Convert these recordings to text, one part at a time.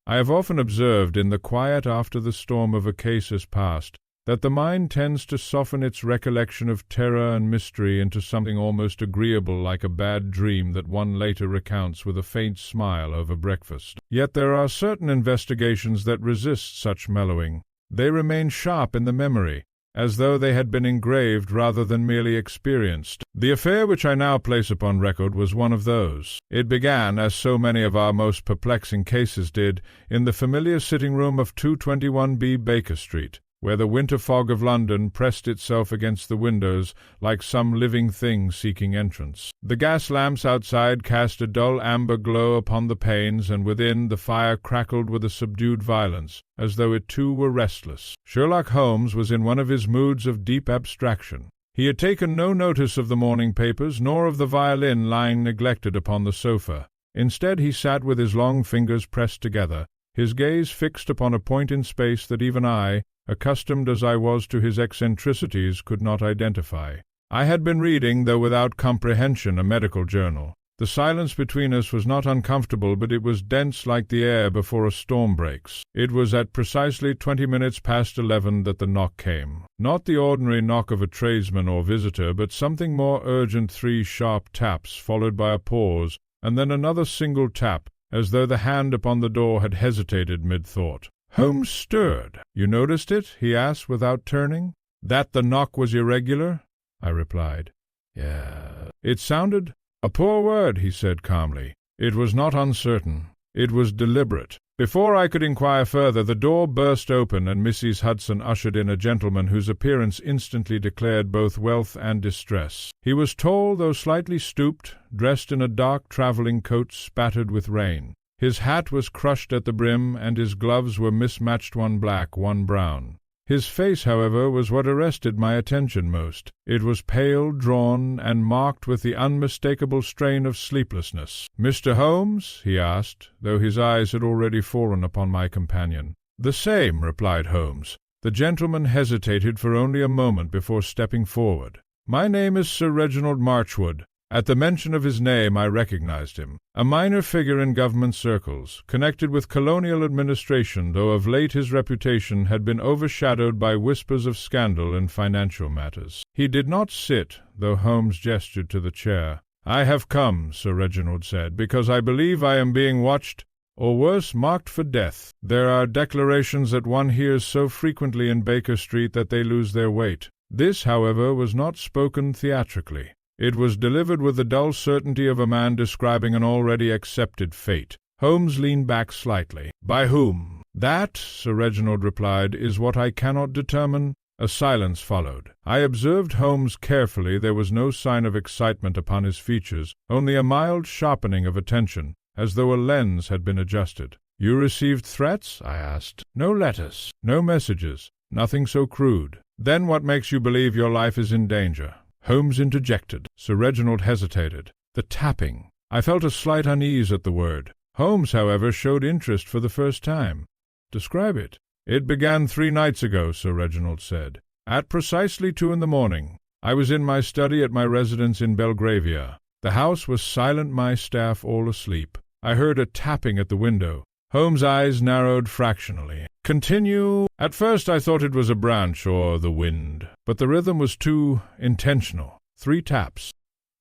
I have often observed in the quiet after the storm of a case has passed that the mind tends to soften its recollection of terror and mystery into something almost agreeable, like a bad dream that one later recounts with a faint smile over breakfast. Yet there are certain investigations that resist such mellowing. They remain sharp in the memory, as though they had been engraved rather than merely experienced. The affair which I now place upon record was one of those. It began, as so many of our most perplexing cases did, in the familiar sitting-room of 221B Baker Street, where the winter fog of London pressed itself against the windows like some living thing seeking entrance. The gas lamps outside cast a dull amber glow upon the panes, and within the fire crackled with a subdued violence, as though it too were restless. Sherlock Holmes was in one of his moods of deep abstraction. He had taken no notice of the morning papers, nor of the violin lying neglected upon the sofa. Instead, he sat with his long fingers pressed together, his gaze fixed upon a point in space that even I, accustomed as I was to his eccentricities, could not identify. I had been reading, though without comprehension, a medical journal. The silence between us was not uncomfortable, but it was dense like the air before a storm breaks. It was at precisely 20 minutes past 11 that the knock came. Not the ordinary knock of a tradesman or visitor, but something more urgent. 3 sharp taps, followed by a pause, and then another single tap, as though the hand upon the door had hesitated mid-thought. Holmes stirred. "You noticed it?" he asked without turning. "That the knock was irregular?" I replied. "Yeah." "It sounded—" "A poor word," he said calmly. "It was not uncertain. It was deliberate." Before I could inquire further, the door burst open, and Mrs. Hudson ushered in a gentleman whose appearance instantly declared both wealth and distress. He was tall, though slightly stooped, dressed in a dark travelling coat spattered with rain. His hat was crushed at the brim, and his gloves were mismatched, one black, one brown. His face, however, was what arrested my attention most. It was pale, drawn, and marked with the unmistakable strain of sleeplessness. "Mr. Holmes?" he asked, though his eyes had already fallen upon my companion. "The same," replied Holmes. The gentleman hesitated for only a moment before stepping forward. "My name is Sir Reginald Marchwood." At the mention of his name I recognized him. A minor figure in government circles, connected with colonial administration, though of late his reputation had been overshadowed by whispers of scandal in financial matters. He did not sit, though Holmes gestured to the chair. "I have come," Sir Reginald said, "because I believe I am being watched, or worse, marked for death. There are declarations that one hears so frequently in Baker Street that they lose their weight. This, however, was not spoken theatrically. It was delivered with the dull certainty of a man describing an already accepted fate. Holmes leaned back slightly. "By whom?" "That," Sir Reginald replied, "is what I cannot determine." A silence followed. I observed Holmes carefully. There was no sign of excitement upon his features, only a mild sharpening of attention, as though a lens had been adjusted. "You received threats?" I asked. "No letters, no messages, nothing so crude." "Then what makes you believe your life is in danger?" Holmes interjected. Sir Reginald hesitated. "The tapping." I felt a slight unease at the word. Holmes, however, showed interest for the first time. "Describe it." "It began 3 nights ago," Sir Reginald said. "At precisely 2 in the morning. I was in my study at my residence in Belgravia. The house was silent, my staff all asleep. I heard a tapping at the window." Holmes' eyes narrowed fractionally. "Continue." "At first I thought it was a branch or the wind, but the rhythm was too intentional. 3 taps.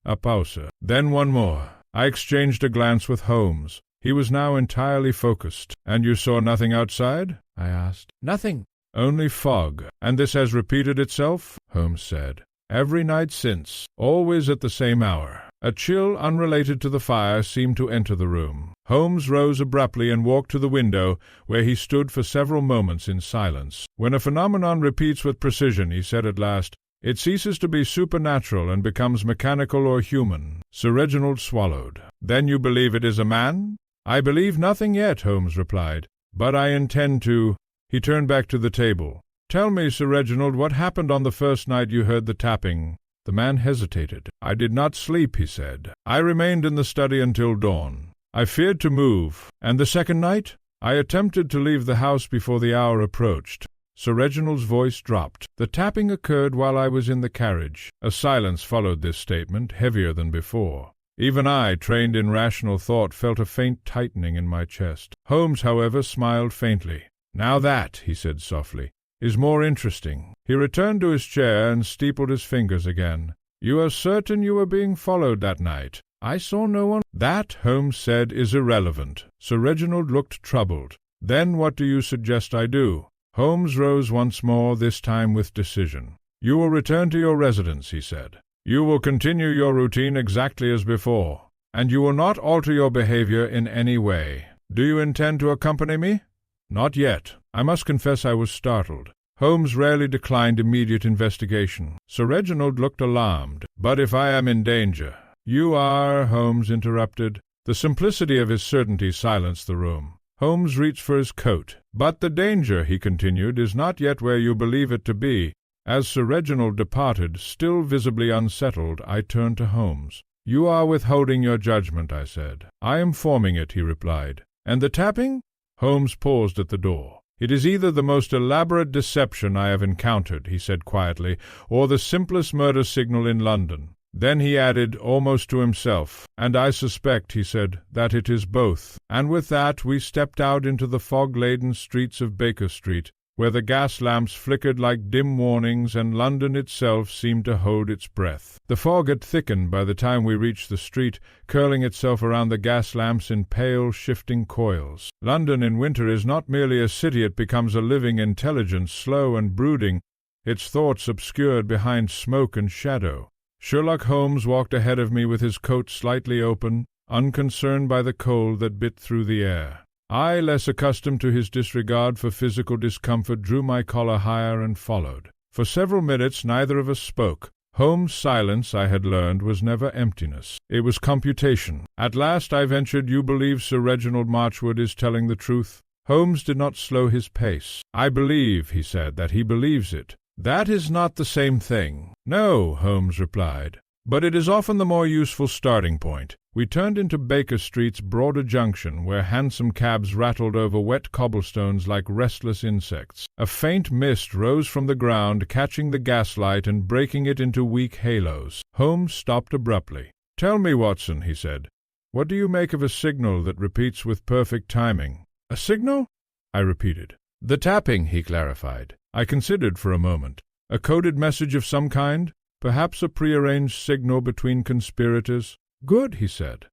A pause. Then 1 more. I exchanged a glance with Holmes. He was now entirely focused. "And you saw nothing outside?" I asked. "Nothing. Only fog." "And this has repeated itself?" Holmes said. "Every night since, always at the same hour." A chill unrelated to the fire seemed to enter the room. Holmes rose abruptly and walked to the window, where he stood for several moments in silence. "When a phenomenon repeats with precision," he said at last, "it ceases to be supernatural and becomes mechanical or human." Sir Reginald swallowed. "Then you believe it is a man?" "I believe nothing yet," Holmes replied, "but I intend to." He turned back to the table. "Tell me, Sir Reginald, what happened on the first night you heard the tapping?" The man hesitated. "I did not sleep," he said. "I remained in the study until dawn. I feared to move. And the second night?" "I attempted to leave the house before the hour approached." Sir Reginald's voice dropped. "The tapping occurred while I was in the carriage." A silence followed this statement, heavier than before. Even I, trained in rational thought, felt a faint tightening in my chest. Holmes, however, smiled faintly. "Now that," he said softly, "is more interesting." He returned to his chair and steepled his fingers again. "You are certain you were being followed that night?" "I saw no one." "That," Holmes said, "is irrelevant." Sir Reginald looked troubled. "Then what do you suggest I do?" Holmes rose once more, this time with decision. "You will return to your residence," he said. "You will continue your routine exactly as before, and you will not alter your behavior in any way. Do you intend to accompany me?" "Not yet." I must confess I was startled. Holmes rarely declined immediate investigation. Sir Reginald looked alarmed. "But if I am in danger—" "You are," Holmes interrupted. The simplicity of his certainty silenced the room. Holmes reached for his coat. "But the danger," he continued, "is not yet where you believe it to be." As Sir Reginald departed, still visibly unsettled, I turned to Holmes. "You are withholding your judgment," I said. "I am forming it," he replied. "And the tapping?" Holmes paused at the door. "It is either the most elaborate deception I have encountered," he said quietly, "or the simplest murder signal in London." Then he added, almost to himself, "And I suspect," he said, "that it is both." And with that we stepped out into the fog-laden streets of Baker Street, where the gas lamps flickered like dim warnings and London itself seemed to hold its breath. The fog had thickened by the time we reached the street, curling itself around the gas lamps in pale, shifting coils. London in winter is not merely a city, it becomes a living intelligence, slow and brooding, its thoughts obscured behind smoke and shadow. Sherlock Holmes walked ahead of me with his coat slightly open, unconcerned by the cold that bit through the air. I, less accustomed to his disregard for physical discomfort, drew my collar higher and followed. For several minutes neither of us spoke. Holmes' silence, I had learned, was never emptiness. It was computation. At last I ventured, "You believe Sir Reginald Marchwood is telling the truth?" Holmes did not slow his pace. "I believe," he said, "that he believes it." "That is not the same thing." "No," Holmes replied, "but it is often the more useful starting point." We turned into Baker Street's broader junction, where hansom cabs rattled over wet cobblestones like restless insects. A faint mist rose from the ground, catching the gaslight and breaking it into weak halos. Holmes stopped abruptly. "Tell me, Watson," he said, "what do you make of a signal that repeats with perfect timing?" "A signal?" I repeated. "The tapping," he clarified. I considered for a moment. "A coded message of some kind? Perhaps a prearranged signal between conspirators?" "Good," he said.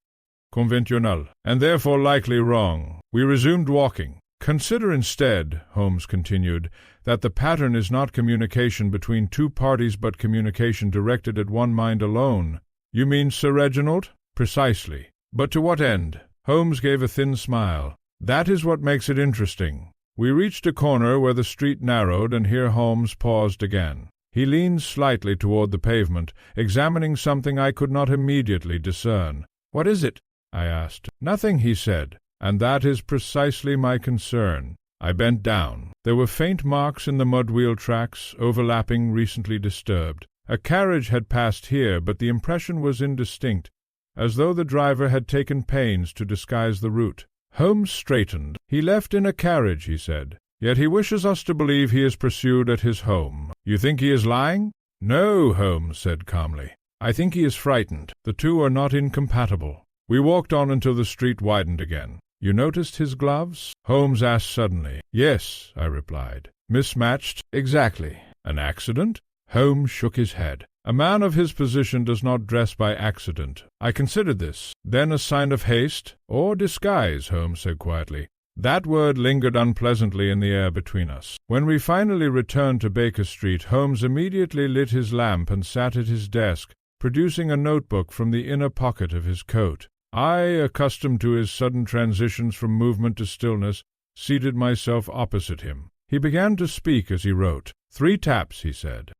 "Conventional, and therefore likely wrong." We resumed walking. "Consider instead," Holmes continued, "that the pattern is not communication between two parties but communication directed at one mind alone." "You mean Sir Reginald?" "Precisely. But to what end?" Holmes gave a thin smile. "That is what makes it interesting." We reached a corner where the street narrowed, and here Holmes paused again. He leaned slightly toward the pavement, examining something I could not immediately discern. "What is it?" I asked. "Nothing," he said, "and that is precisely my concern." I bent down. There were faint marks in the mud-wheel tracks, overlapping, recently disturbed. A carriage had passed here, but the impression was indistinct, as though the driver had taken pains to disguise the route. Holmes straightened. "He left in a carriage," he said. "Yet he wishes us to believe he is pursued at his home. You think he is lying?" "No," Holmes said calmly. "I think he is frightened. The two are not incompatible." We walked on until the street widened again. "You noticed his gloves?" Holmes asked suddenly. "Yes," I replied. "Mismatched?" "Exactly." "An accident?" Holmes shook his head. "A man of his position does not dress by accident." I considered this. "Then a sign of haste?" "Or disguise," Holmes said quietly. That word lingered unpleasantly in the air between us. When we finally returned to Baker Street, Holmes immediately lit his lamp and sat at his desk, producing a notebook from the inner pocket of his coat. I, accustomed to his sudden transitions from movement to stillness, seated myself opposite him. He began to speak as he wrote. "3 taps," he said.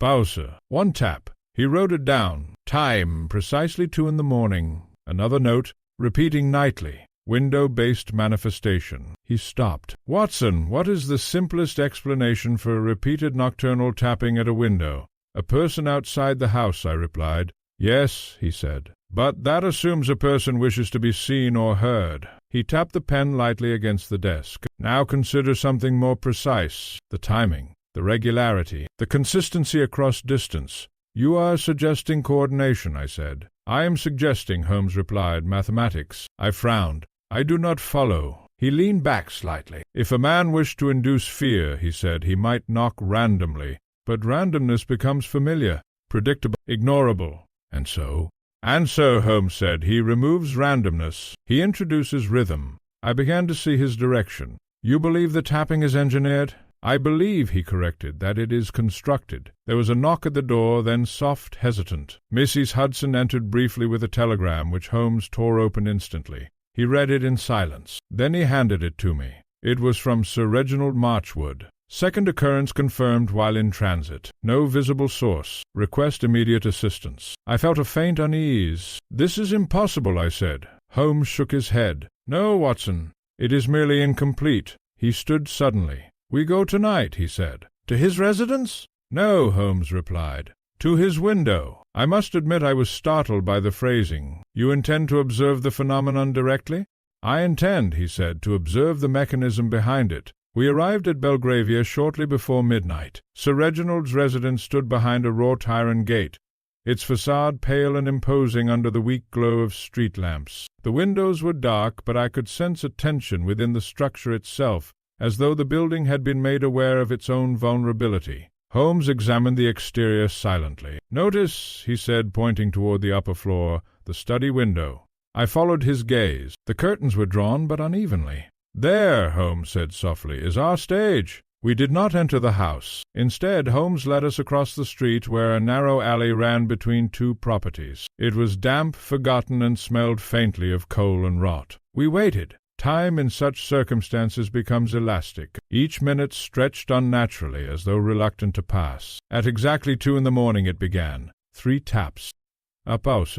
"Pause. 1 tap." He wrote it down. "Time, precisely 2 in the morning." Another note, repeating nightly. "Window-based manifestation." He stopped. "Watson, what is the simplest explanation for a repeated nocturnal tapping at a window?" "A person outside the house," I replied. "Yes," he said, "but that assumes a person wishes to be seen or heard." He tapped the pen lightly against the desk. "Now consider something more precise. The timing, the regularity, the consistency across distance." "You are suggesting coordination," I said. I am suggesting, Holmes replied, mathematics. I frowned. I do not follow. He leaned back slightly. If a man wished to induce fear, he said, he might knock randomly. But randomness becomes familiar, predictable, ignorable. And so, Holmes said, he removes randomness. He introduces rhythm. I began to see his direction. You believe the tapping is engineered? I believe, he corrected, that it is constructed. There was a knock at the door, then soft, hesitant. Mrs. Hudson entered briefly with a telegram, which Holmes tore open instantly. He read it in silence. Then he handed it to me. It was from Sir Reginald Marchwood. Second occurrence confirmed while in transit. No visible source. Request immediate assistance. I felt a faint unease. This is impossible, I said. Holmes shook his head. No, Watson. It is merely incomplete. He stood suddenly. We go tonight, he said. To his residence? No, Holmes replied. To his window. I must admit I was startled by the phrasing. You intend to observe the phenomenon directly? I intend, he said, to observe the mechanism behind it. We arrived at Belgravia shortly before midnight. Sir Reginald's residence stood behind a wrought iron gate, its facade pale and imposing under the weak glow of street lamps. The windows were dark, but I could sense a tension within the structure itself, as though the building had been made aware of its own vulnerability. Holmes examined the exterior silently. Notice, he said, pointing toward the upper floor, the study window. I followed his gaze. The curtains were drawn, but unevenly. There, Holmes said softly, is our stage. We did not enter the house. Instead, Holmes led us across the street where a narrow alley ran between two properties. It was damp, forgotten, and smelled faintly of coal and rot. We waited. Time in such circumstances becomes elastic, each minute stretched unnaturally as though reluctant to pass. At exactly 2 a.m. it began. 3 taps. A pause.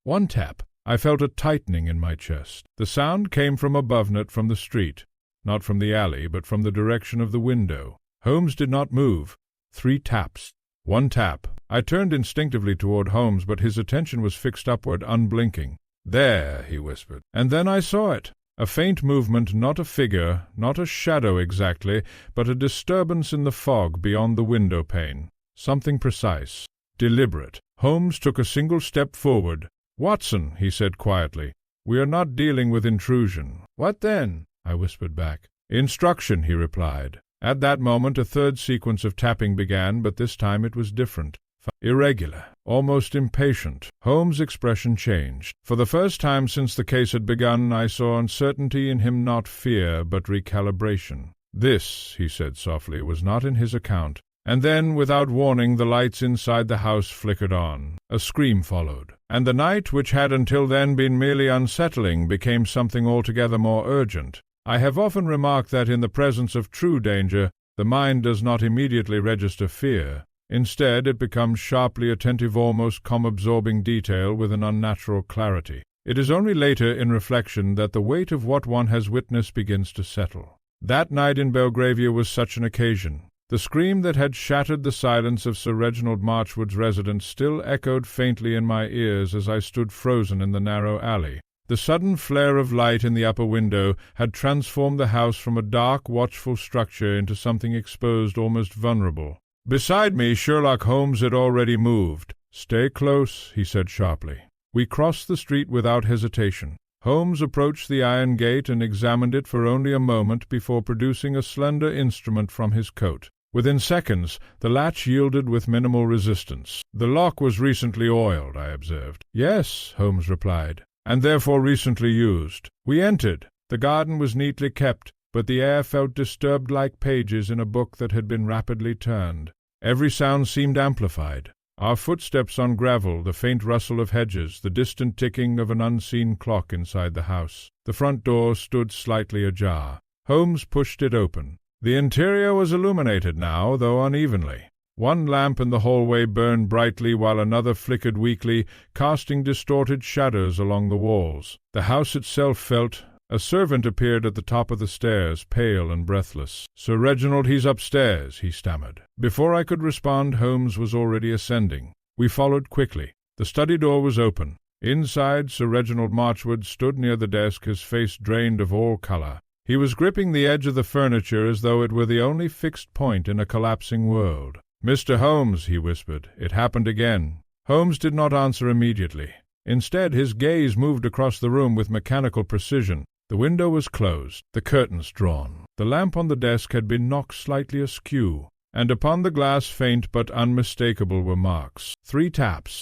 1 tap. I felt a tightening in my chest. The sound came from above it, from the street. Not from the alley, but from the direction of the window. Holmes did not move. 3 taps. 1 tap. I turned instinctively toward Holmes, but his attention was fixed upward, unblinking. There, he whispered. And then I saw it. A faint movement, not a figure, not a shadow exactly, but a disturbance in the fog beyond the window-pane. Something precise, deliberate. Holmes took a single step forward. Watson, he said quietly, we are not dealing with intrusion. What then? I whispered back. Instruction, he replied. At that moment a third sequence of tapping began, but this time it was different. Irregular, almost impatient. Holmes' expression changed. For the first time since the case had begun, I saw uncertainty in him, not fear, but recalibration. This, he said softly, was not in his account. And then, without warning, the lights inside the house flickered on. A scream followed, and the night, which had until then been merely unsettling, became something altogether more urgent. I have often remarked that in the presence of true danger, the mind does not immediately register fear. Instead, it becomes sharply attentive, almost absorbing detail with an unnatural clarity. It is only later, in reflection, that the weight of what one has witnessed begins to settle. That night in Belgravia was such an occasion. The scream that had shattered the silence of Sir Reginald Marchwood's residence still echoed faintly in my ears as I stood frozen in the narrow alley. The sudden flare of light in the upper window had transformed the house from a dark, watchful structure into something exposed, almost vulnerable. Beside me, Sherlock Holmes had already moved. Stay close, he said sharply. We crossed the street without hesitation. Holmes approached the iron gate and examined it for only a moment before producing a slender instrument from his coat. Within seconds, the latch yielded with minimal resistance. The lock was recently oiled, I observed. Yes, Holmes replied, and therefore recently used. We entered. The garden was neatly kept, but the air felt disturbed like pages in a book that had been rapidly turned. Every sound seemed amplified. Our footsteps on gravel, the faint rustle of hedges, the distant ticking of an unseen clock inside the house. The front door stood slightly ajar. Holmes pushed it open. The interior was illuminated now, though unevenly. One lamp in the hallway burned brightly, while another flickered weakly, casting distorted shadows along the walls. The house itself felt. A servant appeared at the top of the stairs, pale and breathless. "Sir Reginald, he's upstairs," he stammered. Before I could respond, Holmes was already ascending. We followed quickly. The study door was open. Inside, Sir Reginald Marchwood stood near the desk, his face drained of all color. He was gripping the edge of the furniture as though it were the only fixed point in a collapsing world. "Mr. Holmes," he whispered, "it happened again." Holmes did not answer immediately. Instead, his gaze moved across the room with mechanical precision. The window was closed, the curtains drawn. The lamp on the desk had been knocked slightly askew, and upon the glass faint but unmistakable were marks. 3 taps.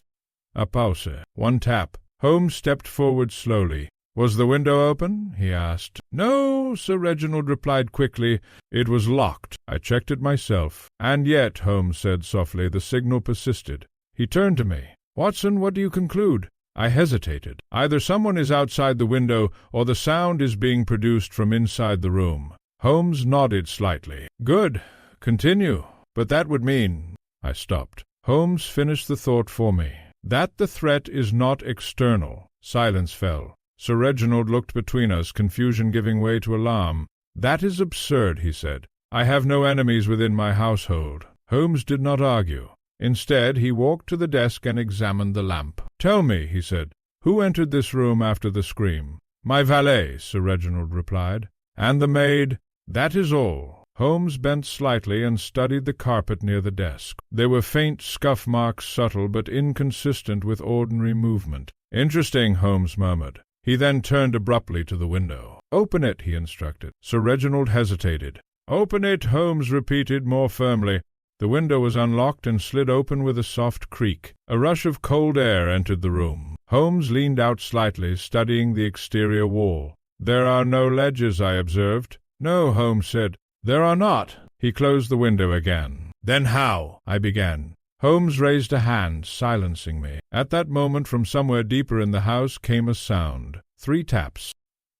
A pause. 1 tap. Holmes stepped forward slowly. "Was the window open?" he asked. "No," Sir Reginald replied quickly. "It was locked. I checked it myself." "And yet," Holmes said softly, "the signal persisted." He turned to me. "Watson, what do you conclude?" I hesitated. "Either someone is outside the window, or the sound is being produced from inside the room." Holmes nodded slightly. "Good. Continue." "But that would mean—" I stopped. Holmes finished the thought for me. "That the threat is not external." Silence fell. Sir Reginald looked between us, confusion giving way to alarm. "That is absurd," he said. "I have no enemies within my household." Holmes did not argue. Instead, he walked to the desk and examined the lamp. "Tell me," he said, "who entered this room after the scream?" "My valet," Sir Reginald replied. "And the maid?" "That is all." Holmes bent slightly and studied the carpet near the desk. There were faint scuff marks, subtle but inconsistent with ordinary movement. "Interesting," Holmes murmured. He then turned abruptly to the window. "Open it," he instructed. Sir Reginald hesitated. "Open it," Holmes repeated more firmly. The window was unlocked and slid open with a soft creak. A rush of cold air entered the room. Holmes leaned out slightly, studying the exterior wall. "There are no ledges," I observed. "No," Holmes said. "There are not." He closed the window again. "Then how—" I began. Holmes raised a hand, silencing me. At that moment, from somewhere deeper in the house came a sound. 3 taps.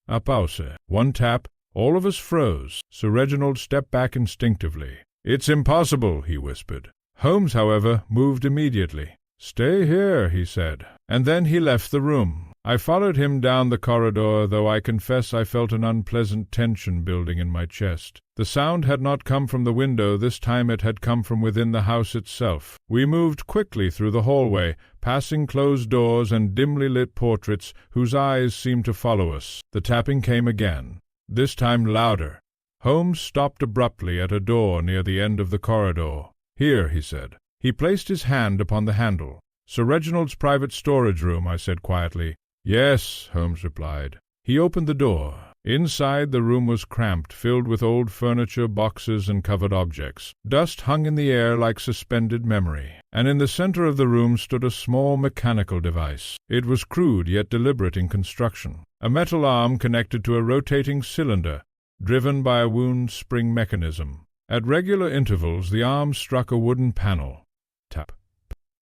A pause. 1 tap. All of us froze. Sir Reginald stepped back instinctively. "It's impossible," he whispered. Holmes, however, moved immediately. "Stay here," he said. And then he left the room. I followed him down the corridor, though I confess I felt an unpleasant tension building in my chest. The sound had not come from the window, this time it had come from within the house itself. We moved quickly through the hallway, passing closed doors and dimly lit portraits whose eyes seemed to follow us. The tapping came again, this time louder. Holmes stopped abruptly at a door near the end of the corridor. "Here," he said. He placed his hand upon the handle. "Sir Reginald's private storage room," I said quietly. "Yes," Holmes replied. He opened the door. Inside, the room was cramped, filled with old furniture, boxes, and covered objects. Dust hung in the air like suspended memory, and in the center of the room stood a small mechanical device. It was crude yet deliberate in construction. A metal arm connected to a rotating cylinder, driven by a wound spring mechanism. At regular intervals, the arm struck a wooden panel. Tap.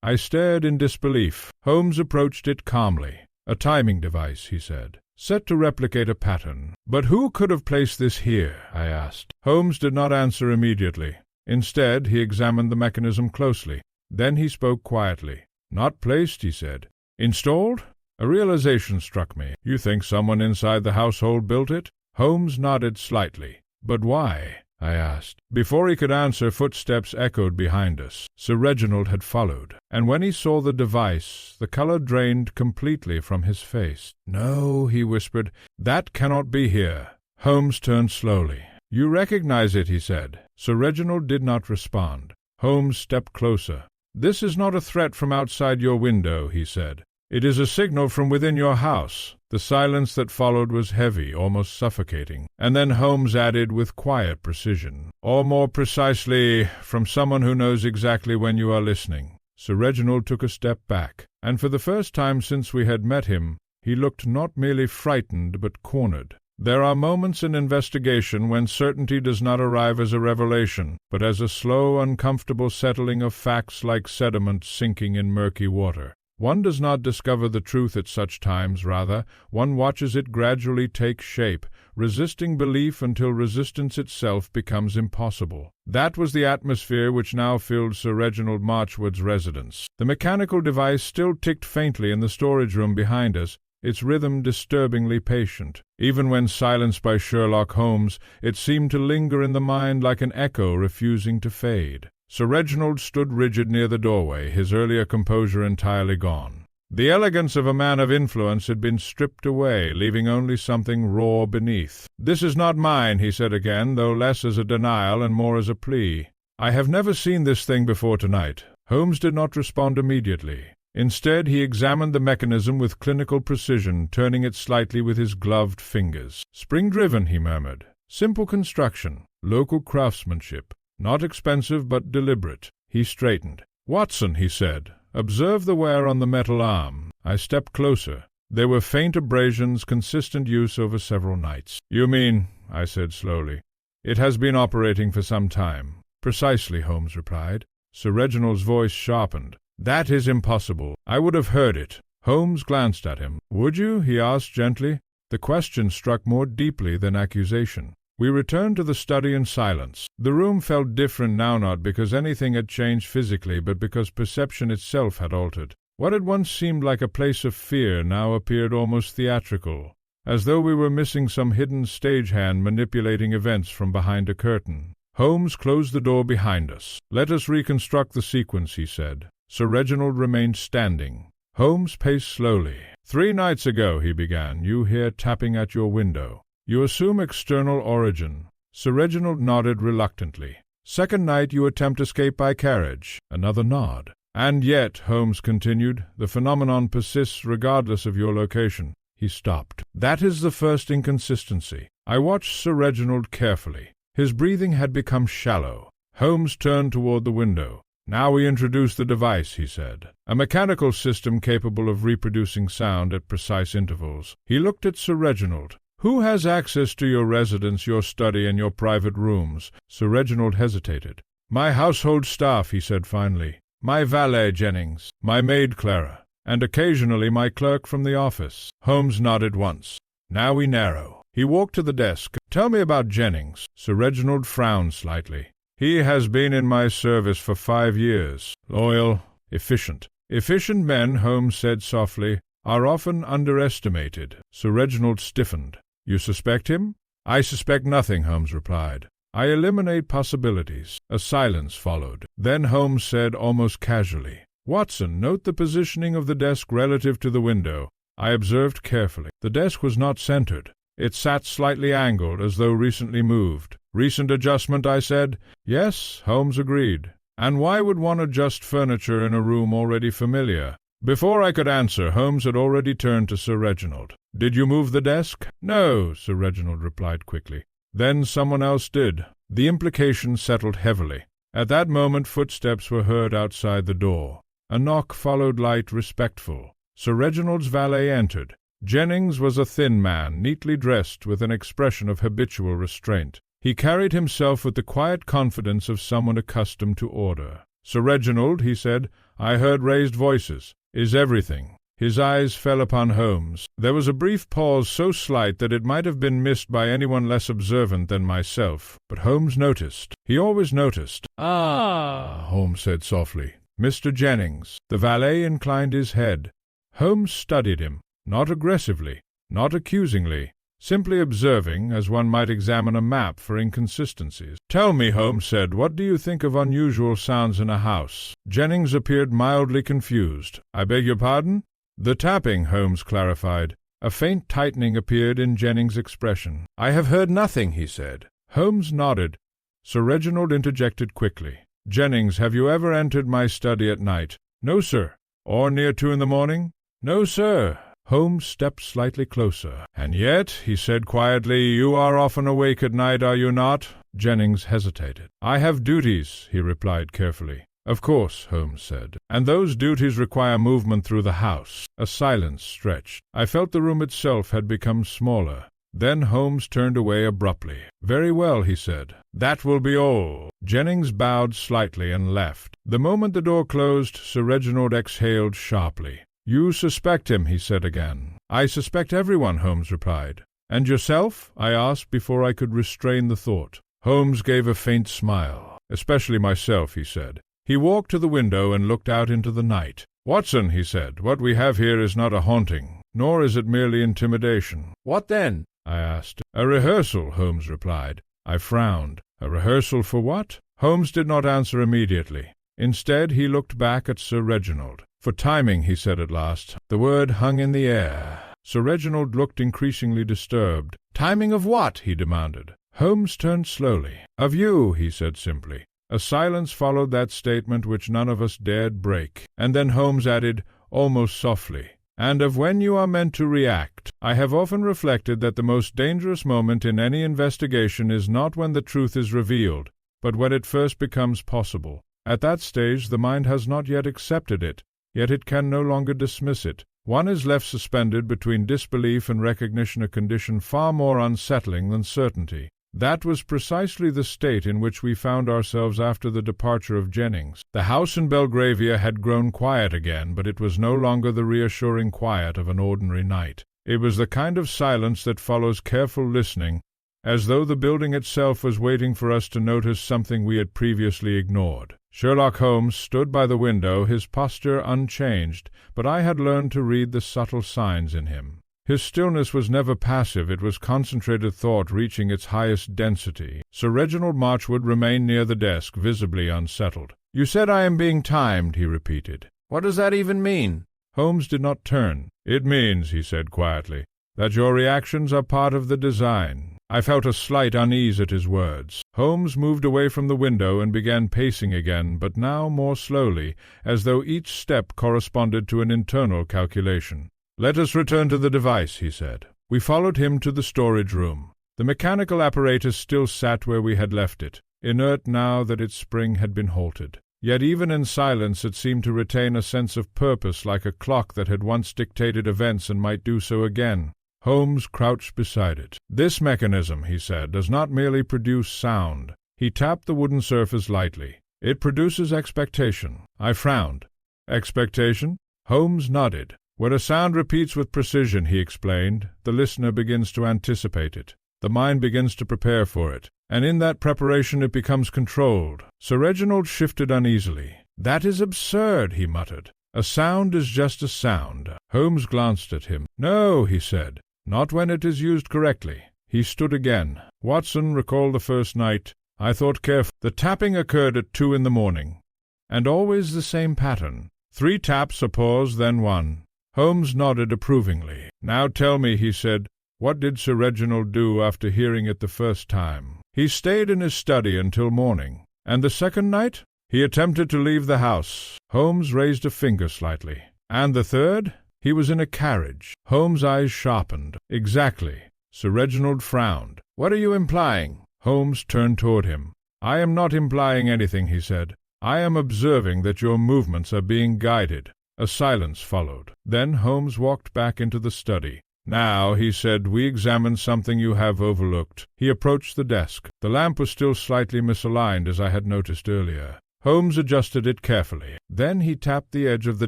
I stared in disbelief. Holmes approached it calmly. "A timing device," he said, "set to replicate a pattern." "But who could have placed this here?" I asked. Holmes did not answer immediately. Instead, he examined the mechanism closely. Then he spoke quietly. "Not placed," he said. "Installed?" A realization struck me. "You think someone inside the household built it?" Holmes nodded slightly. "But why?" I asked. Before he could answer, footsteps echoed behind us. Sir Reginald had followed, and when he saw the device, the color drained completely from his face. "No," he whispered, "that cannot be here." Holmes turned slowly. "You recognize it," he said. Sir Reginald did not respond. Holmes stepped closer. "This is not a threat from outside your window," he said. "It is a signal from within your house." The silence that followed was heavy, almost suffocating, and then Holmes added with quiet precision, "Or more precisely, from someone who knows exactly when you are listening." Sir Reginald took a step back, and for the first time since we had met him, he looked not merely frightened but cornered. There are moments in investigation when certainty does not arrive as a revelation, but as a slow, uncomfortable settling of facts like sediment sinking in murky water. One does not discover the truth at such times, rather, one watches it gradually take shape, resisting belief until resistance itself becomes impossible. That was the atmosphere which now filled Sir Reginald Marchwood's residence. The mechanical device still ticked faintly in the storage room behind us, its rhythm disturbingly patient. Even when silenced by Sherlock Holmes, it seemed to linger in the mind like an echo refusing to fade. Sir Reginald stood rigid near the doorway, his earlier composure entirely gone. The elegance of a man of influence had been stripped away, leaving only something raw beneath. "This is not mine," he said again, though less as a denial and more as a plea. "I have never seen this thing before tonight." Holmes did not respond immediately. Instead, he examined the mechanism with clinical precision, turning it slightly with his gloved fingers. "Spring-driven," he murmured. "Simple construction. Local craftsmanship. Not expensive, but deliberate." He straightened. "Watson," he said, "observe the wear on the metal arm." I stepped closer. There were faint abrasions, consistent use over several nights. "You mean," I said slowly, "it has been operating for some time." "Precisely," Holmes replied. Sir Reginald's voice sharpened. "That is impossible. I would have heard it." Holmes glanced at him. "Would you?" he asked gently. The question struck more deeply than accusation. We returned to the study in silence. The room felt different now, not because anything had changed physically, but because perception itself had altered. What had once seemed like a place of fear now appeared almost theatrical, as though we were missing some hidden stagehand manipulating events from behind a curtain. Holmes closed the door behind us. "Let us reconstruct the sequence," he said. Sir Reginald remained standing. Holmes paced slowly. "3 nights ago," he began, "you hear tapping at your window. You assume external origin." Sir Reginald nodded reluctantly. "Second night you attempt escape by carriage." Another nod. "And yet," Holmes continued, "the phenomenon persists regardless of your location." He stopped. "That is the first inconsistency." I watched Sir Reginald carefully. His breathing had become shallow. Holmes turned toward the window. "Now we introduce the device," he said. "A mechanical system capable of reproducing sound at precise intervals." He looked at Sir Reginald. "Who has access to your residence, your study, and your private rooms?" Sir Reginald hesitated. "My household staff," he said finally. "My valet, Jennings, my maid, Clara, and occasionally my clerk from the office." Holmes nodded once. "Now we narrow." He walked to the desk. "Tell me about Jennings." Sir Reginald frowned slightly. "He has been in my service for 5 years. Loyal, efficient." "Efficient men," Holmes said softly, "are often underestimated." Sir Reginald stiffened. "You suspect him?" "I suspect nothing," Holmes replied. "I eliminate possibilities." A silence followed. Then Holmes said almost casually, "Watson, note the positioning of the desk relative to the window." I observed carefully. The desk was not centered. It sat slightly angled, as though recently moved. "Recent adjustment," I said. "Yes," Holmes agreed. "And why would one adjust furniture in a room already familiar?" Before I could answer, Holmes had already turned to Sir Reginald. "Did you move the desk?" "No," Sir Reginald replied quickly. "Then someone else did." The implication settled heavily. At that moment footsteps were heard outside the door. A knock followed, light, respectful. Sir Reginald's valet entered. Jennings was a thin man, neatly dressed, with an expression of habitual restraint. He carried himself with the quiet confidence of someone accustomed to order. "Sir Reginald," he said, "I heard raised voices. Is everything?" His eyes fell upon Holmes. There was a brief pause so slight that it might have been missed by anyone less observant than myself. But Holmes noticed. He always noticed. "Ah," Holmes said softly. "Mr. Jennings." The valet inclined his head. Holmes studied him, not aggressively, not accusingly, simply observing, as one might examine a map for inconsistencies. "Tell me," Holmes said, "what do you think of unusual sounds in a house?" Jennings appeared mildly confused. "I beg your pardon?" "The tapping," Holmes clarified. A faint tightening appeared in Jennings' expression. "I have heard nothing," he said. Holmes nodded. Sir Reginald interjected quickly. "Jennings, have you ever entered my study at night?" "No, sir." "Or near 2 in the morning?" "No, sir." Holmes stepped slightly closer. "And yet," he said quietly, "you are often awake at night, are you not?" Jennings hesitated. "I have duties," he replied carefully. "Of course," Holmes said. "And those duties require movement through the house." A silence stretched. I felt the room itself had become smaller. Then Holmes turned away abruptly. "Very well," he said. "That will be all." Jennings bowed slightly and left. The moment the door closed, Sir Reginald exhaled sharply. "You suspect him," he said again. "I suspect everyone," Holmes replied. "And yourself?" I asked before I could restrain the thought. Holmes gave a faint smile. "Especially myself," he said. He walked to the window and looked out into the night. "Watson," he said, "what we have here is not a haunting, nor is it merely intimidation." "What then?" I asked. "A rehearsal," Holmes replied. I frowned. "A rehearsal for what?" Holmes did not answer immediately. Instead, he looked back at Sir Reginald. "For timing," he said at last. The word hung in the air. Sir Reginald looked increasingly disturbed. "Timing of what?" he demanded. Holmes turned slowly. "Of you," he said simply. A silence followed that statement which none of us dared break, and then Holmes added, almost softly, "and of when you are meant to react. I have often reflected that the most dangerous moment in any investigation is not when the truth is revealed, but when it first becomes possible. At that stage the mind has not yet accepted it, yet it can no longer dismiss it. One is left suspended between disbelief and recognition, a condition far more unsettling than certainty." That was precisely the state in which we found ourselves after the departure of Jennings. The house in Belgravia had grown quiet again, but it was no longer the reassuring quiet of an ordinary night. It was the kind of silence that follows careful listening, as though the building itself was waiting for us to notice something we had previously ignored. Sherlock Holmes stood by the window, his posture unchanged, but I had learned to read the subtle signs in him. His stillness was never passive, it was concentrated thought reaching its highest density. Sir Reginald Marchwood remained near the desk, visibly unsettled. "You said I am being timed," he repeated. "What does that even mean?" Holmes did not turn. "It means," he said quietly, "that your reactions are part of the design." I felt a slight unease at his words. Holmes moved away from the window and began pacing again, but now more slowly, as though each step corresponded to an internal calculation. "Let us return to the device," he said. We followed him to the storage room. The mechanical apparatus still sat where we had left it, inert now that its spring had been halted. Yet even in silence it seemed to retain a sense of purpose, like a clock that had once dictated events and might do so again. Holmes crouched beside it. "This mechanism," he said, "does not merely produce sound." He tapped the wooden surface lightly. "It produces expectation." I frowned. "Expectation?" Holmes nodded. "When a sound repeats with precision," he explained, "the listener begins to anticipate it. The mind begins to prepare for it, and in that preparation it becomes controlled." Sir Reginald shifted uneasily. "That is absurd," he muttered. "A sound is just a sound." Holmes glanced at him. "No," he said. "Not when it is used correctly." He stood again. "Watson, recall the first night." I thought carefully. The tapping occurred at 2 in the morning, and always the same pattern. 3 taps, a pause, then 1. Holmes nodded approvingly. "Now tell me," he said, "what did Sir Reginald do after hearing it the first time?" "He stayed in his study until morning." "And the second night?" "He attempted to leave the house." Holmes raised a finger slightly. "And the third?" "He was in a carriage." Holmes' eyes sharpened. "Exactly." Sir Reginald frowned. "What are you implying?" Holmes turned toward him. "I am not implying anything," he said. "I am observing that your movements are being guided." A silence followed. Then Holmes walked back into the study. "Now," he said, "we examine something you have overlooked." He approached the desk. The lamp was still slightly misaligned, as I had noticed earlier. Holmes adjusted it carefully. Then he tapped the edge of the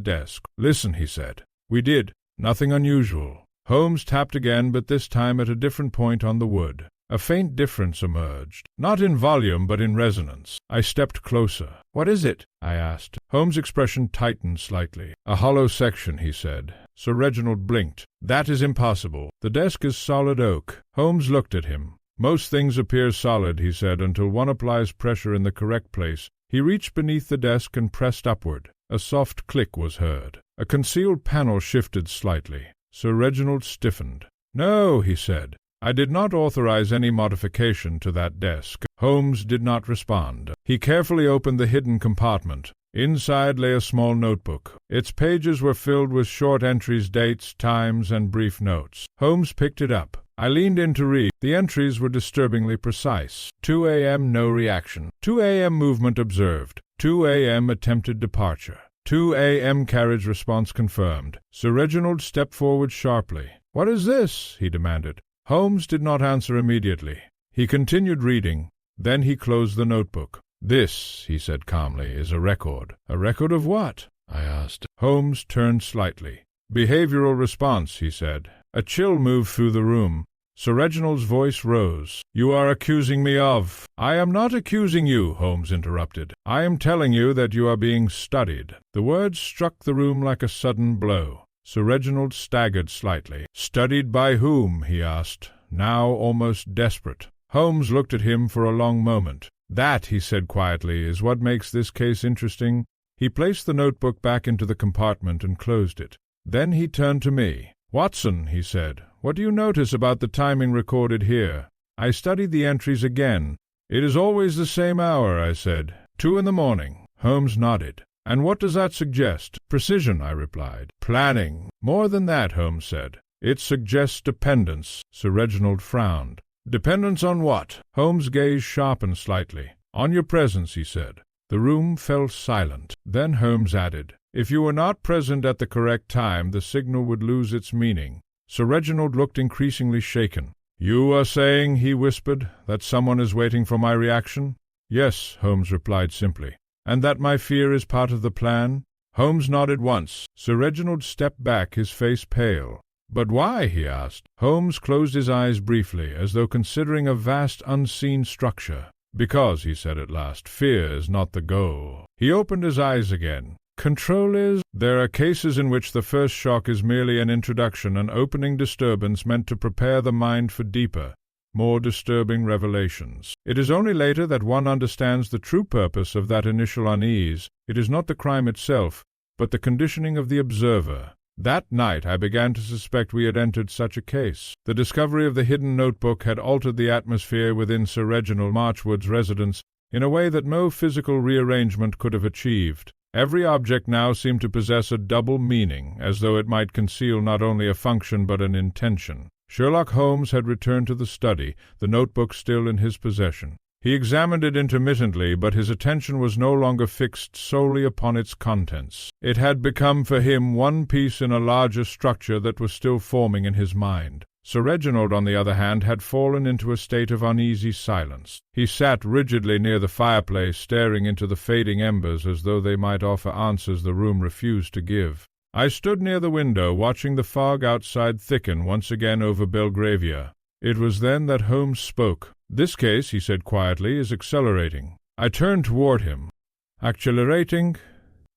desk. "Listen," he said. We did. Nothing unusual. Holmes tapped again, but this time at a different point on the wood. A faint difference emerged, not in volume but in resonance. I stepped closer. "What is it?" I asked. Holmes' expression tightened slightly. "A hollow section," he said. Sir Reginald blinked. "That is impossible. The desk is solid oak." Holmes looked at him. "Most things appear solid," he said, "until one applies pressure in the correct place." He reached beneath the desk and pressed upward. A soft click was heard. A concealed panel shifted slightly. Sir Reginald stiffened. "No," he said. "I did not authorize any modification to that desk." Holmes did not respond. He carefully opened the hidden compartment. Inside lay a small notebook. Its pages were filled with short entries, dates, times, and brief notes. Holmes picked it up. I leaned in to read. The entries were disturbingly precise. 2 a.m. no reaction. 2 a.m. movement observed. 2 a.m. attempted departure. 2 a.m. carriage response confirmed. Sir Reginald stepped forward sharply. "What is this?" he demanded. Holmes did not answer immediately. He continued reading. Then he closed the notebook. "This," he said calmly, "is a record." "A record of what?" I asked. Holmes turned slightly. "Behavioral response," he said. A chill moved through the room. Sir Reginald's voice rose. "You are accusing me of—" "I am not accusing you," Holmes interrupted. "I am telling you that you are being studied." The words struck the room like a sudden blow. Sir Reginald staggered slightly. "Studied by whom?" he asked, now almost desperate. Holmes looked at him for a long moment. "That," he said quietly, "is what makes this case interesting." He placed the notebook back into the compartment and closed it. Then he turned to me. "Watson," he said, "what do you notice about the timing recorded here?" I studied the entries again. "It is always the same hour," I said. 2 in the morning. Holmes nodded. "And what does that suggest?" "Precision," I replied. "Planning." "More than that," Holmes said. "It suggests dependence." Sir Reginald frowned. "Dependence on what?" Holmes' gaze sharpened slightly. "On your presence," he said. The room fell silent. Then Holmes added, "If you were not present at the correct time, the signal would lose its meaning." Sir Reginald looked increasingly shaken. "You are saying," he whispered, "that someone is waiting for my reaction?" "Yes," Holmes replied simply. "And that my fear is part of the plan?" Holmes nodded once. Sir Reginald stepped back, his face pale. "But why?" he asked. Holmes closed his eyes briefly, as though considering a vast unseen structure. "Because," he said at last, "fear is not the goal." He opened his eyes again. "Control is? There are cases in which the first shock is merely an introduction, an opening disturbance meant to prepare the mind for deeper, more disturbing revelations. It is only later that one understands the true purpose of that initial unease. It is not the crime itself, but the conditioning of the observer. That night I began to suspect we had entered such a case. The discovery of the hidden notebook had altered the atmosphere within Sir Reginald Marchwood's residence in a way that no physical rearrangement could have achieved. Every object now seemed to possess a double meaning, as though it might conceal not only a function but an intention. Sherlock Holmes had returned to the study, the notebook still in his possession. He examined it intermittently, but his attention was no longer fixed solely upon its contents. It had become for him one piece in a larger structure that was still forming in his mind. Sir Reginald, on the other hand, had fallen into a state of uneasy silence. He sat rigidly near the fireplace, staring into the fading embers as though they might offer answers the room refused to give. I stood near the window, watching the fog outside thicken once again over Belgravia. It was then that Holmes spoke. "This case," he said quietly, "is accelerating." I turned toward him. "Accelerating?"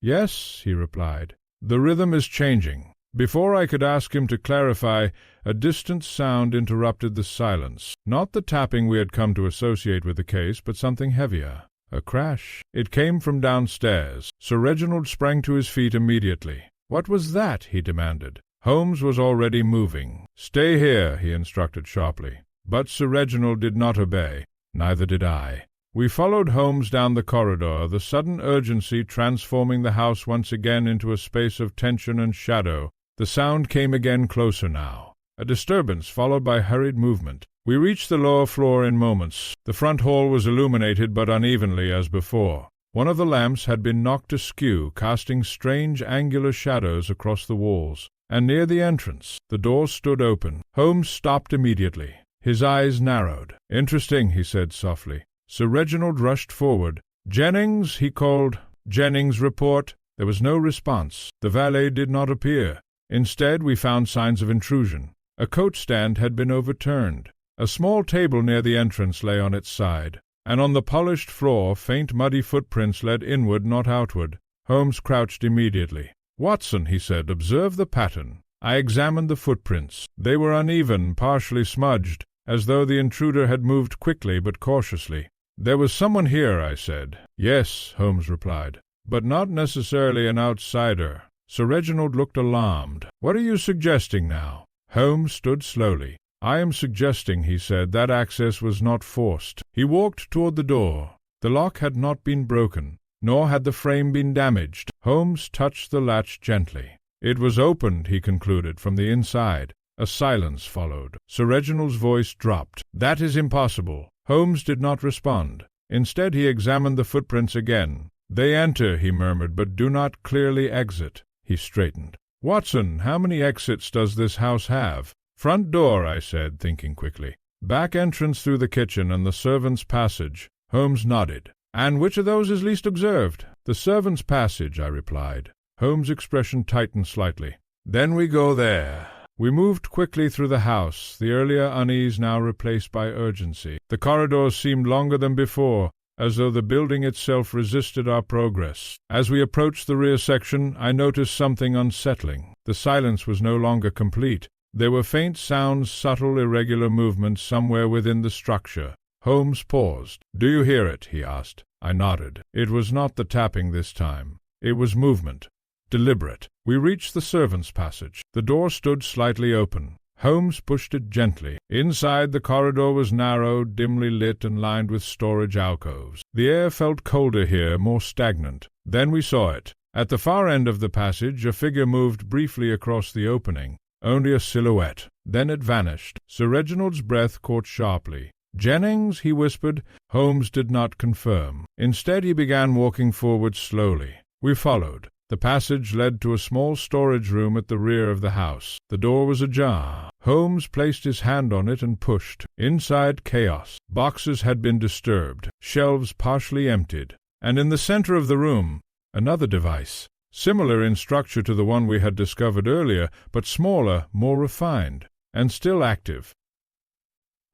"Yes," he replied. "The rhythm is changing." Before I could ask him to clarify, a distant sound interrupted the silence. Not the tapping we had come to associate with the case, but something heavier. A crash. It came from downstairs. Sir Reginald sprang to his feet immediately. "What was that?" he demanded. Holmes was already moving. "Stay here," he instructed sharply. But Sir Reginald did not obey. Neither did I. We followed Holmes down the corridor, the sudden urgency transforming the house once again into a space of tension and shadow. The sound came again closer now. A disturbance followed by hurried movement. We reached the lower floor in moments. The front hall was illuminated but unevenly as before. One of the lamps had been knocked askew, casting strange angular shadows across the walls. And near the entrance, the door stood open. Holmes stopped immediately. His eyes narrowed. "Interesting," he said softly. Sir Reginald rushed forward. "Jennings," he called. "Jennings, report." There was no response. The valet did not appear. Instead, we found signs of intrusion. A coat-stand had been overturned. A small table near the entrance lay on its side, and on the polished floor faint muddy footprints led inward, not outward. Holmes crouched immediately. "Watson," he said, "observe the pattern." I examined the footprints. They were uneven, partially smudged, as though the intruder had moved quickly but cautiously. "There was someone here," I said. "Yes," Holmes replied, "but not necessarily an outsider." Sir Reginald looked alarmed. "What are you suggesting now?" Holmes stood slowly. "I am suggesting," he said, "that access was not forced." He walked toward the door. The lock had not been broken, nor had the frame been damaged. Holmes touched the latch gently. It was opened, he concluded, from the inside. A silence followed. Sir Reginald's voice dropped. "That is impossible." Holmes did not respond. Instead he examined the footprints again. "They enter," he murmured, "but do not clearly exit." He straightened. "Watson, how many exits does this house have?" "Front door," I said, thinking quickly. "Back entrance through the kitchen and the servants' passage." Holmes nodded. "And which of those is least observed?" "The servants' passage," I replied. Holmes' expression tightened slightly. "Then we go there." We moved quickly through the house, the earlier unease now replaced by urgency. The corridors seemed longer than before, as though the building itself resisted our progress. As we approached the rear section, I noticed something unsettling. The silence was no longer complete. There were faint sounds, subtle, irregular movements somewhere within the structure. Holmes paused. "Do you hear it?" he asked. I nodded. It was not the tapping this time. It was movement. Deliberate. We reached the servants' passage. The door stood slightly open. Holmes pushed it gently. Inside, the corridor was narrow, dimly lit, and lined with storage alcoves. The air felt colder here, more stagnant. Then we saw it. At the far end of the passage, a figure moved briefly across the opening. Only a silhouette. Then it vanished. Sir Reginald's breath caught sharply. "Jennings," he whispered. Holmes did not confirm. Instead, he began walking forward slowly. We followed. The passage led to a small storage room at the rear of the house. The door was ajar. Holmes placed his hand on it and pushed. Inside, chaos. Boxes had been disturbed, shelves partially emptied, and in the center of the room, another device, similar in structure to the one we had discovered earlier, but smaller, more refined, and still active.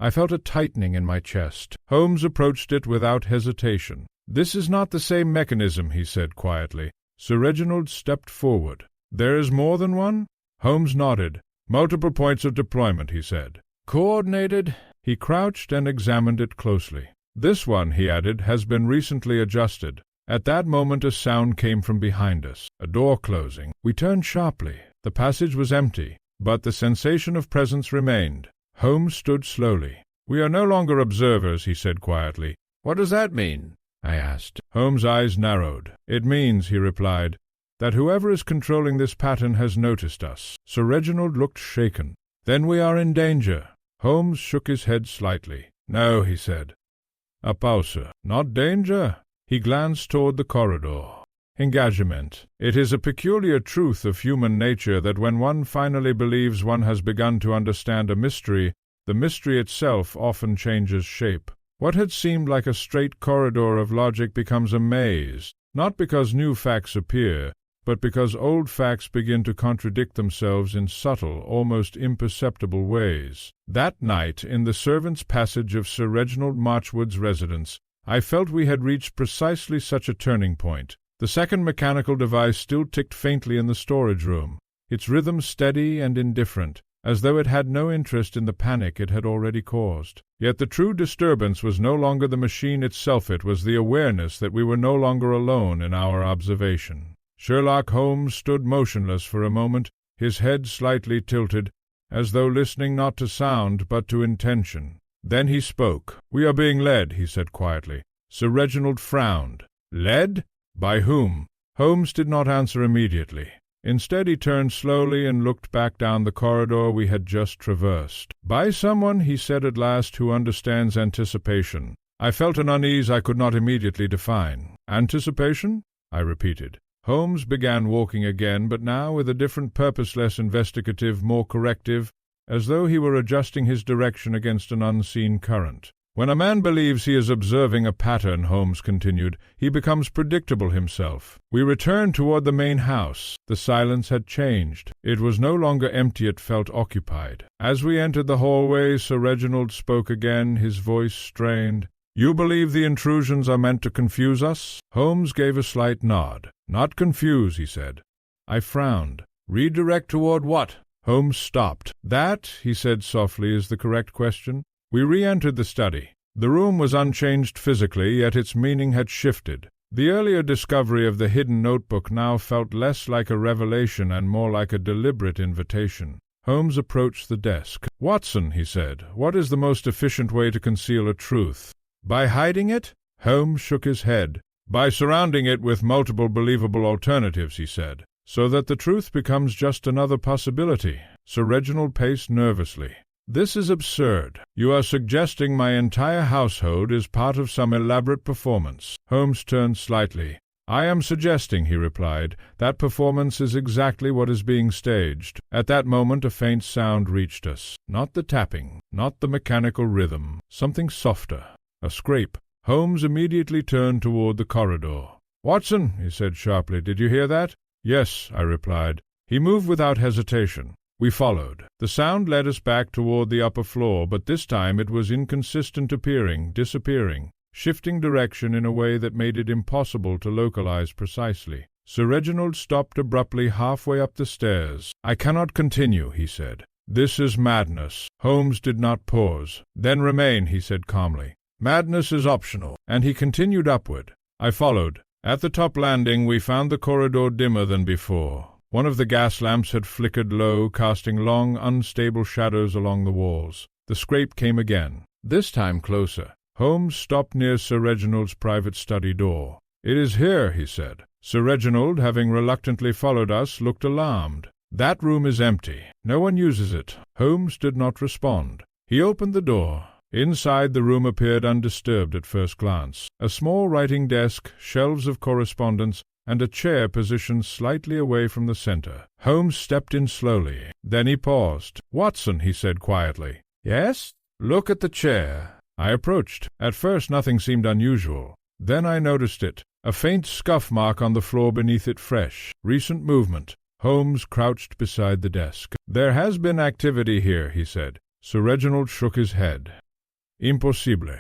I felt a tightening in my chest. Holmes approached it without hesitation. "This is not the same mechanism," he said quietly. Sir Reginald stepped forward. "There is more than one?" Holmes nodded. "Multiple points of deployment," he said. "Coordinated?" He crouched and examined it closely. "This one," he added, "has been recently adjusted." At that moment a sound came from behind us, a door closing. We turned sharply. The passage was empty, but the sensation of presence remained. Holmes stood slowly. "We are no longer observers," he said quietly. "What does that mean?" I asked. Holmes' eyes narrowed. "It means," he replied, "that whoever is controlling this pattern has noticed us." Sir Reginald looked shaken. "Then we are in danger." Holmes shook his head slightly. "No," he said. "A pause. Not danger." He glanced toward the corridor. "Engagement. It is a peculiar truth of human nature that when one finally believes one has begun to understand a mystery, the mystery itself often changes shape. What had seemed like a straight corridor of logic becomes a maze, not because new facts appear, but because old facts begin to contradict themselves in subtle, almost imperceptible ways. That night, in the servants' passage of Sir Reginald Marchwood's residence, I felt we had reached precisely such a turning point. The second mechanical device still ticked faintly in the storage room, its rhythm steady and indifferent, as though it had no interest in the panic it had already caused. Yet the true disturbance was no longer the machine itself, it was the awareness that we were no longer alone in our observation. Sherlock Holmes stood motionless for a moment, his head slightly tilted, as though listening not to sound but to intention. Then he spoke. "We are being led," he said quietly. Sir Reginald frowned. "Led? By whom?" Holmes did not answer immediately. Instead he turned slowly and looked back down the corridor we had just traversed. "By someone," he said at last, "who understands anticipation." I felt an unease I could not immediately define. "Anticipation?" I repeated. Holmes began walking again, but now with a different purpose, less investigative, more corrective, as though he were adjusting his direction against an unseen current. "When a man believes he is observing a pattern," Holmes continued, "he becomes predictable himself." We returned toward the main house. The silence had changed. It was no longer empty, it felt occupied. As we entered the hallway, Sir Reginald spoke again, his voice strained. "You believe the intrusions are meant to confuse us?" Holmes gave a slight nod. "Not confuse," he said. I frowned. "Redirect toward what?" Holmes stopped. "That," he said softly, "is the correct question." We re-entered the study. The room was unchanged physically, yet its meaning had shifted. The earlier discovery of the hidden notebook now felt less like a revelation and more like a deliberate invitation. Holmes approached the desk. "Watson," he said, "what is the most efficient way to conceal a truth?" "By hiding it?" Holmes shook his head. "By surrounding it with multiple believable alternatives," he said, "so that the truth becomes just another possibility." Sir Reginald paced nervously. "This is absurd. You are suggesting my entire household is part of some elaborate performance." Holmes turned slightly. "I am suggesting," he replied, "that performance is exactly what is being staged." At that moment a faint sound reached us. Not the tapping, not the mechanical rhythm. Something softer. A scrape. Holmes immediately turned toward the corridor. "Watson," he said sharply, "did you hear that?" "Yes," I replied. He moved without hesitation. We followed. The sound led us back toward the upper floor, but this time it was inconsistent appearing, disappearing, shifting direction in a way that made it impossible to localize precisely. Sir Reginald stopped abruptly halfway up the stairs. "I cannot continue," he said. "This is madness." Holmes did not pause. "Then remain," he said calmly. "Madness is optional." And he continued upward. I followed. At the top landing we found the corridor dimmer than before. One of the gas lamps had flickered low, casting long, unstable shadows along the walls. The scrape came again, this time closer. Holmes stopped near Sir Reginald's private study door. "It is here," he said. Sir Reginald, having reluctantly followed us, looked alarmed. "That room is empty. No one uses it." Holmes did not respond. He opened the door. Inside, the room appeared undisturbed at first glance. A small writing desk, shelves of correspondence, and a chair positioned slightly away from the center. Holmes stepped in slowly. Then he paused. "Watson," he said quietly. "Yes?" "Look at the chair." I approached. At first nothing seemed unusual. Then I noticed it. A faint scuff mark on the floor beneath it, fresh. Recent movement. Holmes crouched beside the desk. "There has been activity here," he said. Sir Reginald shook his head. "Impossible.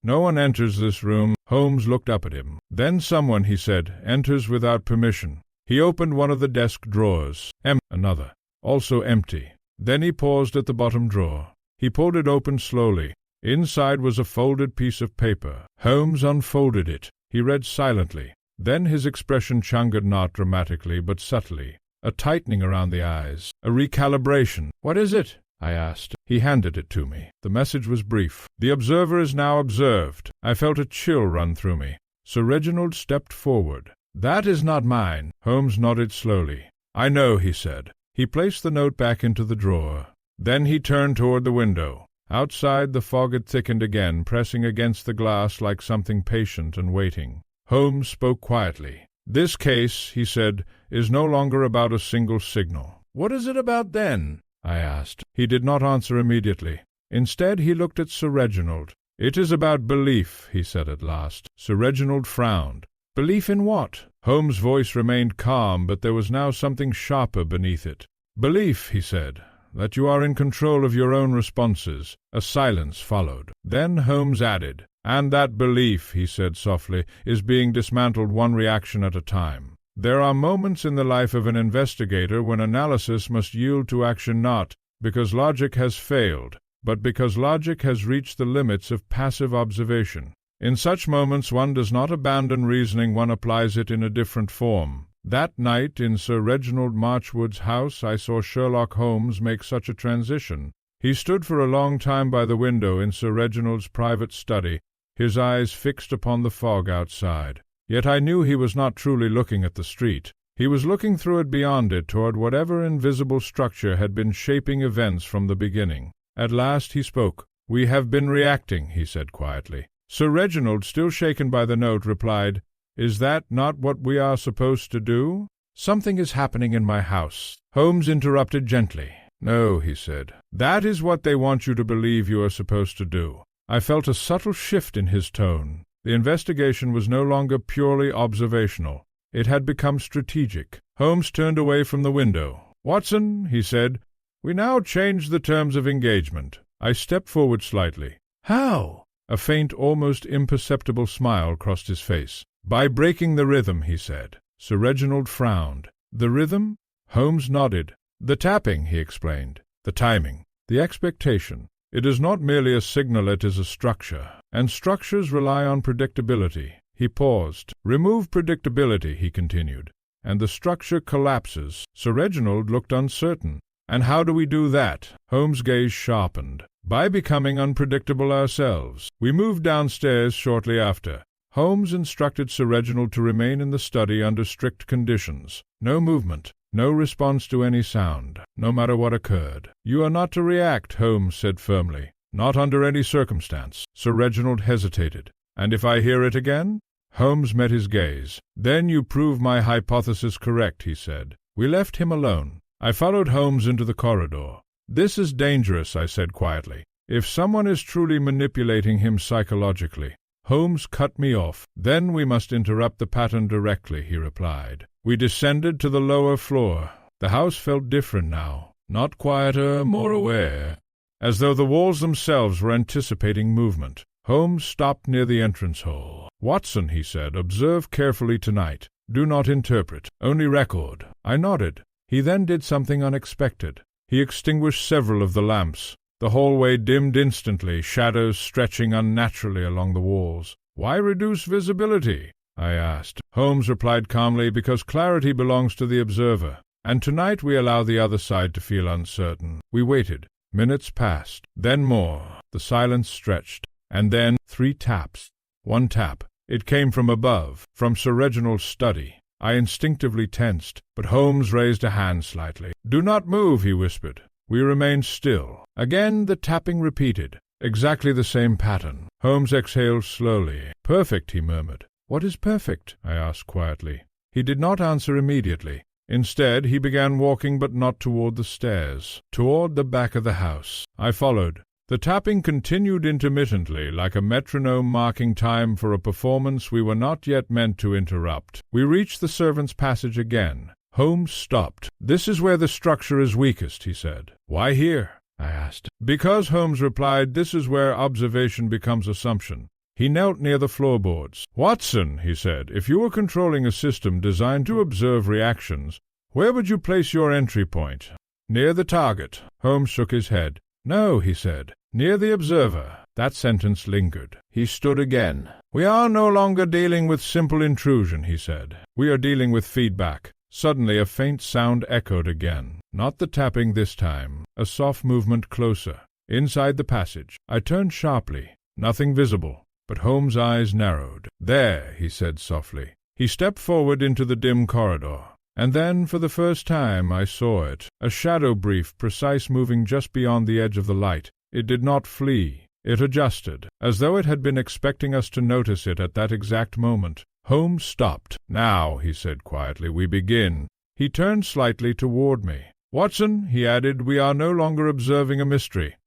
No one enters this room." Holmes looked up at him. "Then someone," he said, "enters without permission." He opened one of the desk drawers. Another. Also empty. Then he paused at the bottom drawer. He pulled it open slowly. Inside was a folded piece of paper. Holmes unfolded it. He read silently. Then his expression changed, not dramatically, but subtly. A tightening around the eyes. A recalibration. "What is it?" I asked. He handed it to me. The message was brief. "The observer is now observed." I felt a chill run through me. Sir Reginald stepped forward. "That is not mine." Holmes nodded slowly. "I know," he said. He placed the note back into the drawer. Then he turned toward the window. Outside, the fog had thickened again, pressing against the glass like something patient and waiting. Holmes spoke quietly. "This case," he said, "is no longer about a single signal." "What is it about then?" I asked. He did not answer immediately. Instead, he looked at Sir Reginald. "It is about belief," he said at last. Sir Reginald frowned. "Belief in what?" Holmes' voice remained calm, but there was now something sharper beneath it. "Belief," he said, "that you are in control of your own responses." A silence followed. Then Holmes added, "And that belief," he said softly, "is being dismantled one reaction at a time. There are moments in the life of an investigator when analysis must yield to action, not because logic has failed, but because logic has reached the limits of passive observation. In such moments one does not abandon reasoning, one applies it in a different form. That night in Sir Reginald Marchwood's house I saw Sherlock Holmes make such a transition. He stood for a long time by the window in Sir Reginald's private study, his eyes fixed upon the fog outside. Yet I knew he was not truly looking at the street. He was looking through it, beyond it, toward whatever invisible structure had been shaping events from the beginning. At last he spoke. "We have been reacting," he said quietly. Sir Reginald, still shaken by the note, replied, "Is that not what we are supposed to do?" "Something is happening in my house." Holmes interrupted gently. "No," he said. "That is what they want you to believe you are supposed to do." I felt a subtle shift in his tone. The investigation was no longer purely observational. It had become strategic. Holmes turned away from the window. "Watson," he said, "we now change the terms of engagement." I stepped forward slightly. "How?" A faint, almost imperceptible smile crossed his face. "By breaking the rhythm," he said. Sir Reginald frowned. "The rhythm?" Holmes nodded. "The tapping," he explained. "The timing. The expectation. It is not merely a signal, it is a structure. And structures rely on predictability." He paused. "Remove predictability," he continued, "and the structure collapses." Sir Reginald looked uncertain. "And how do we do that?" Holmes' gaze sharpened. "By becoming unpredictable ourselves." We moved downstairs shortly after. Holmes instructed Sir Reginald to remain in the study under strict conditions. No movement, no response to any sound, no matter what occurred. "You are not to react," Holmes said firmly. "Not under any circumstance." Sir Reginald hesitated. "And if I hear it again?" Holmes met his gaze. "Then you prove my hypothesis correct," he said. We left him alone. I followed Holmes into the corridor. "This is dangerous," I said quietly. "If someone is truly manipulating him psychologically." Holmes cut me off. "Then we must interrupt the pattern directly," he replied. We descended to the lower floor. The house felt different now, not quieter, more aware, as though the walls themselves were anticipating movement. Holmes stopped near the entrance hole. "Watson," he said, "observe carefully tonight. Do not interpret, only record." I nodded. He then did something unexpected. He extinguished several of the lamps. The hallway dimmed instantly, shadows stretching unnaturally along the walls. "Why reduce visibility?" I asked. Holmes replied calmly, "Because clarity belongs to the observer, and tonight we allow the other side to feel uncertain." We waited. Minutes passed, then more. The silence stretched, and then 3 taps. 1 tap. It came from above, from Sir Reginald's study. I instinctively tensed, but Holmes raised a hand slightly. "Do not move," he whispered. We remained still. Again the tapping repeated. Exactly the same pattern. Holmes exhaled slowly. "Perfect," he murmured. "What is perfect?" I asked quietly. He did not answer immediately. Instead, he began walking, but not toward the stairs, toward the back of the house. I followed. The tapping continued intermittently, like a metronome marking time for a performance we were not yet meant to interrupt. We reached the servants' passage again. Holmes stopped. "This is where the structure is weakest," he said. "Why here?" I asked. "Because," Holmes replied, "this is where observation becomes assumption." He knelt near the floorboards. "Watson," he said, "if you were controlling a system designed to observe reactions, where would you place your entry point?" "Near the target." Holmes shook his head. "No," he said, "near the observer." That sentence lingered. He stood again. "We are no longer dealing with simple intrusion," he said. "We are dealing with feedback." Suddenly a faint sound echoed again. Not the tapping this time. A soft movement closer. Inside the passage. I turned sharply. Nothing visible. But Holmes' eyes narrowed. "There," he said softly. He stepped forward into the dim corridor. And then, for the first time, I saw it. A shadow brief, precise, moving just beyond the edge of the light. It did not flee. It adjusted, as though it had been expecting us to notice it at that exact moment. Holmes stopped. "Now," he said quietly, "we begin." He turned slightly toward me. "Watson," he added, "we are no longer observing a mystery.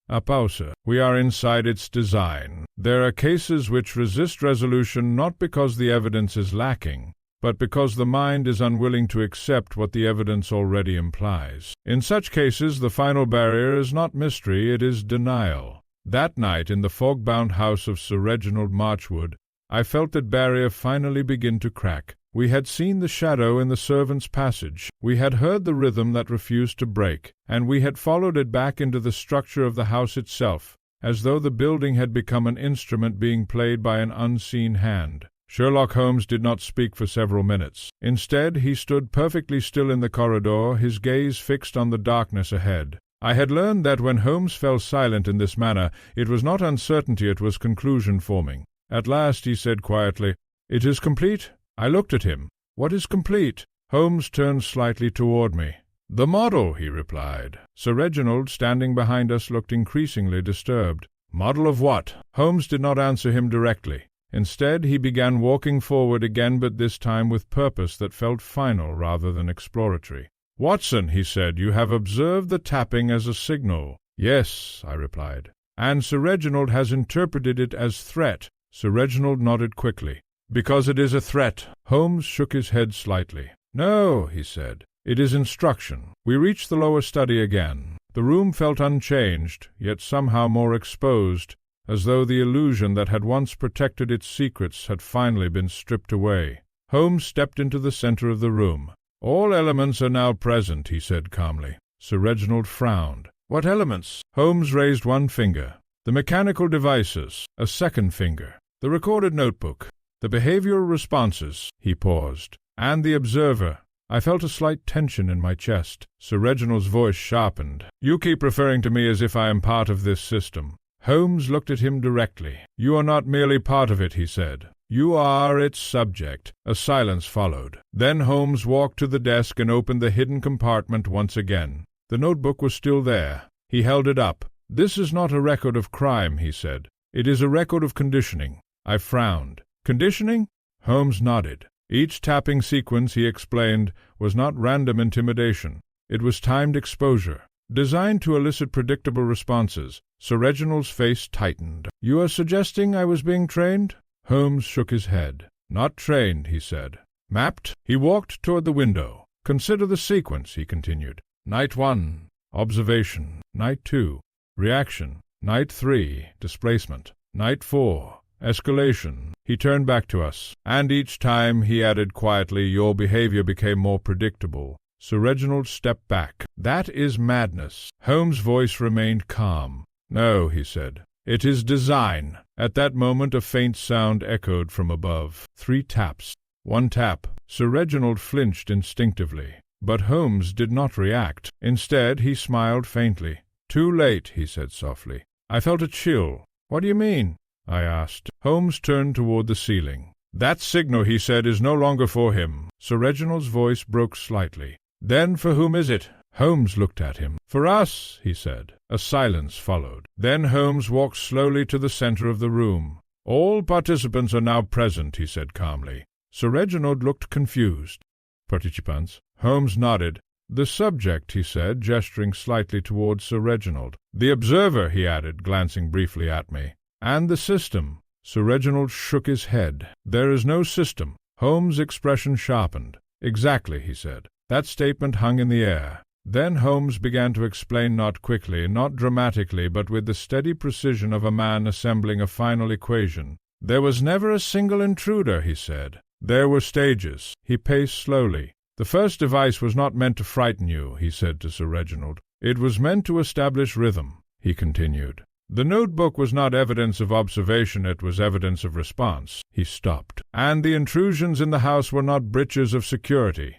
A pausa. We are inside its design. There are cases which resist resolution not because the evidence is lacking, but because the mind is unwilling to accept what the evidence already implies. In such cases, the final barrier is not mystery, it is denial. That night, in the fog-bound house of Sir Reginald Marchwood, I felt that barrier finally begin to crack. We had seen the shadow in the servants' passage, we had heard the rhythm that refused to break, and we had followed it back into the structure of the house itself, as though the building had become an instrument being played by an unseen hand. Sherlock Holmes did not speak for several minutes. Instead, he stood perfectly still in the corridor, his gaze fixed on the darkness ahead. I had learned that when Holmes fell silent in this manner, it was not uncertainty, it was conclusion forming. At last he said quietly, "It is complete?" I looked at him. "What is complete?" Holmes turned slightly toward me. "The model," he replied. Sir Reginald, standing behind us, looked increasingly disturbed. "Model of what?" Holmes did not answer him directly. Instead, he began walking forward again, but this time with purpose that felt final rather than exploratory. "Watson," he said, "you have observed the tapping as a signal." "Yes," I replied. "And Sir Reginald has interpreted it as threat." Sir Reginald nodded quickly. "Because it is a threat." Holmes shook his head slightly. "No," he said. "It is instruction." We reached the lower study again. The room felt unchanged, yet somehow more exposed, as though the illusion that had once protected its secrets had finally been stripped away. Holmes stepped into the center of the room. "All elements are now present," he said calmly. Sir Reginald frowned. "What elements?" Holmes raised one finger. "The mechanical devices." A second finger. "The recorded notebook." "The behavioral responses." He paused. "And the observer." I felt a slight tension in my chest. Sir Reginald's voice sharpened. "You keep referring to me as if I am part of this system." Holmes looked at him directly. "You are not merely part of it," he said. "You are its subject." A silence followed. Then Holmes walked to the desk and opened the hidden compartment once again. The notebook was still there. He held it up. "This is not a record of crime," he said. "It is a record of conditioning." I frowned. "Conditioning?" Holmes nodded. Each tapping sequence, he explained, was not random intimidation. It was timed exposure, designed to elicit predictable responses. Sir Reginald's face tightened. "You are suggesting I was being trained?" Holmes shook his head. "Not trained," he said. "Mapped?" He walked toward the window. "Consider the sequence," he continued. "Night 1, observation. Night 2, reaction. Night 3, displacement. Night 4, escalation." He turned back to us. "And each time," he added quietly, "your behavior became more predictable." Sir Reginald stepped back. "That is madness." Holmes' voice remained calm. "No," he said. "It is design." At that moment a faint sound echoed from above. 3 taps. 1 tap. Sir Reginald flinched instinctively. But Holmes did not react. Instead, he smiled faintly. "Too late," he said softly. I felt a chill. "What do you mean?" I asked. Holmes turned toward the ceiling. "That signal," he said, "is no longer for him." Sir Reginald's voice broke slightly. "Then for whom is it?" Holmes looked at him. "For us," he said. A silence followed. Then Holmes walked slowly to the center of the room. "All participants are now present," he said calmly. Sir Reginald looked confused. "Participants?" Holmes nodded. "The subject," he said, gesturing slightly towards Sir Reginald. "The observer," he added, glancing briefly at me. "And the system." Sir Reginald shook his head. "There is no system." Holmes' expression sharpened. "Exactly," he said. That statement hung in the air. Then Holmes began to explain, not quickly, not dramatically, but with the steady precision of a man assembling a final equation. "There was never a single intruder," he said. "There were stages." He paced slowly. "The first device was not meant to frighten you," he said to Sir Reginald. "It was meant to establish rhythm," he continued. "The notebook was not evidence of observation, it was evidence of response." He stopped. "And the intrusions in the house were not breaches of security.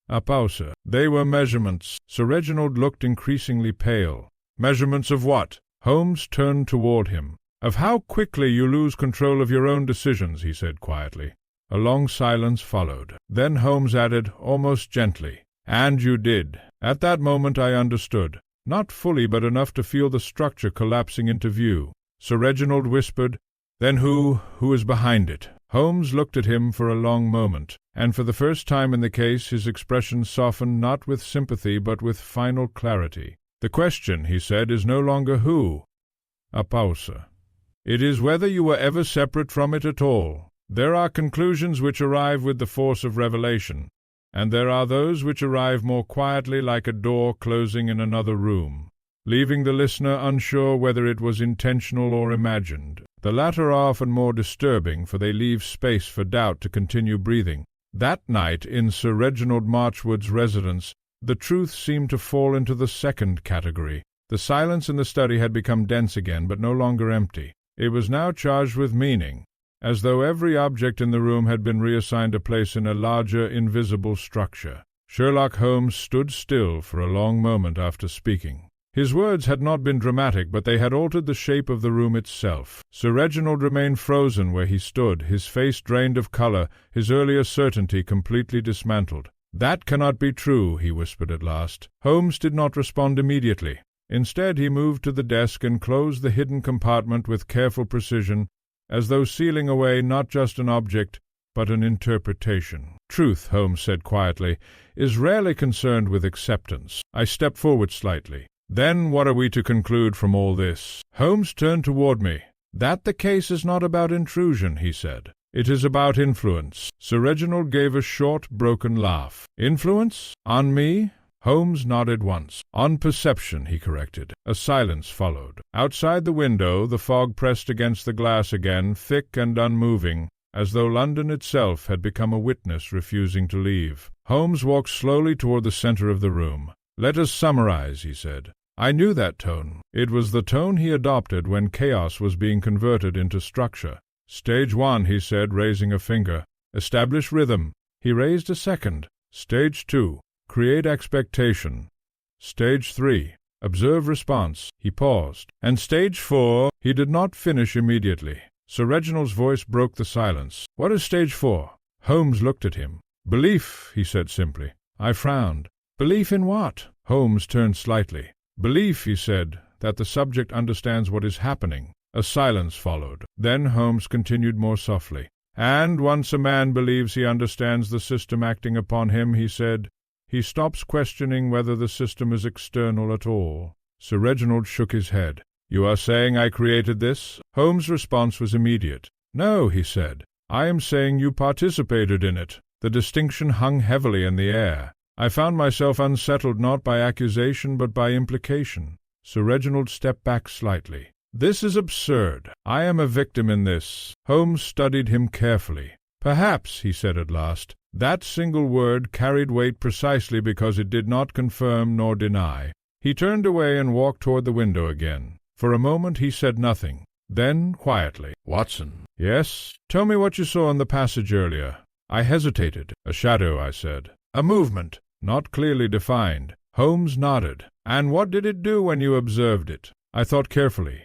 A pause. They were measurements." Sir Reginald looked increasingly pale. "Measurements of what?" Holmes turned toward him. "Of how quickly you lose control of your own decisions," he said quietly. A long silence followed. Then Holmes added, almost gently, "And you did." At that moment I understood. Not fully, but enough to feel the structure collapsing into view. Sir Reginald whispered, "Then who is behind it?" Holmes looked at him for a long moment, and for the first time in the case his expression softened not with sympathy but with final clarity. "The question," he said, "is no longer who." A pause. "It is whether you were ever separate from it at all. There are conclusions which arrive with the force of revelation, and there are those which arrive more quietly, like a door closing in another room, leaving the listener unsure whether it was intentional or imagined. The latter are often more disturbing, for they leave space for doubt to continue breathing. That night, in Sir Reginald Marchwood's residence, the truth seemed to fall into the second category. The silence in the study had become dense again, but no longer empty. It was now charged with meaning, as though every object in the room had been reassigned a place in a larger, invisible structure. Sherlock Holmes stood still for a long moment after speaking. His words had not been dramatic, but they had altered the shape of the room itself. Sir Reginald remained frozen where he stood, his face drained of color, his earlier certainty completely dismantled. "That cannot be true," he whispered at last. Holmes did not respond immediately. Instead, he moved to the desk and closed the hidden compartment with careful precision, as though sealing away not just an object, but an interpretation. "Truth," Holmes said quietly, "is rarely concerned with acceptance." I stepped forward slightly. "Then what are we to conclude from all this?" Holmes turned toward me. "That the case is not about intrusion," he said. "It is about influence." Sir Reginald gave a short, broken laugh. "Influence? On me?" Holmes nodded once. "On perception," he corrected. A silence followed. Outside the window the fog pressed against the glass again, thick and unmoving, as though London itself had become a witness refusing to leave. Holmes walked slowly toward the center of the room. "Let us summarize," he said. I knew that tone. It was the tone he adopted when chaos was being converted into structure. "Stage 1, he said, raising a finger. "Establish rhythm." He raised a second. "Stage 2. Create expectation." "Stage 3. Observe response." He paused. "And Stage 4." He did not finish immediately. Sir Reginald's voice broke the silence. "What is Stage 4? Holmes looked at him. "Belief," he said simply. I frowned. "Belief in what?" Holmes turned slightly. "Belief," he said, "that the subject understands what is happening." A silence followed. Then Holmes continued more softly. "And once a man believes he understands the system acting upon him," he said, "he stops questioning whether the system is external at all." Sir Reginald shook his head. "You are saying I created this?" Holmes' response was immediate. "No," he said. "I am saying you participated in it." The distinction hung heavily in the air. I found myself unsettled not by accusation but by implication. Sir Reginald stepped back slightly. "This is absurd. I am a victim in this." Holmes studied him carefully. "Perhaps," he said at last, "that single word carried weight precisely because it did not confirm nor deny." He turned away and walked toward the window again. For a moment he said nothing. Then, quietly, "Watson." "Yes?" "Tell me what you saw in the passage earlier." I hesitated. "A shadow," I said. "A movement." "Not clearly defined." Holmes nodded. "And what did it do when you observed it?" I thought carefully.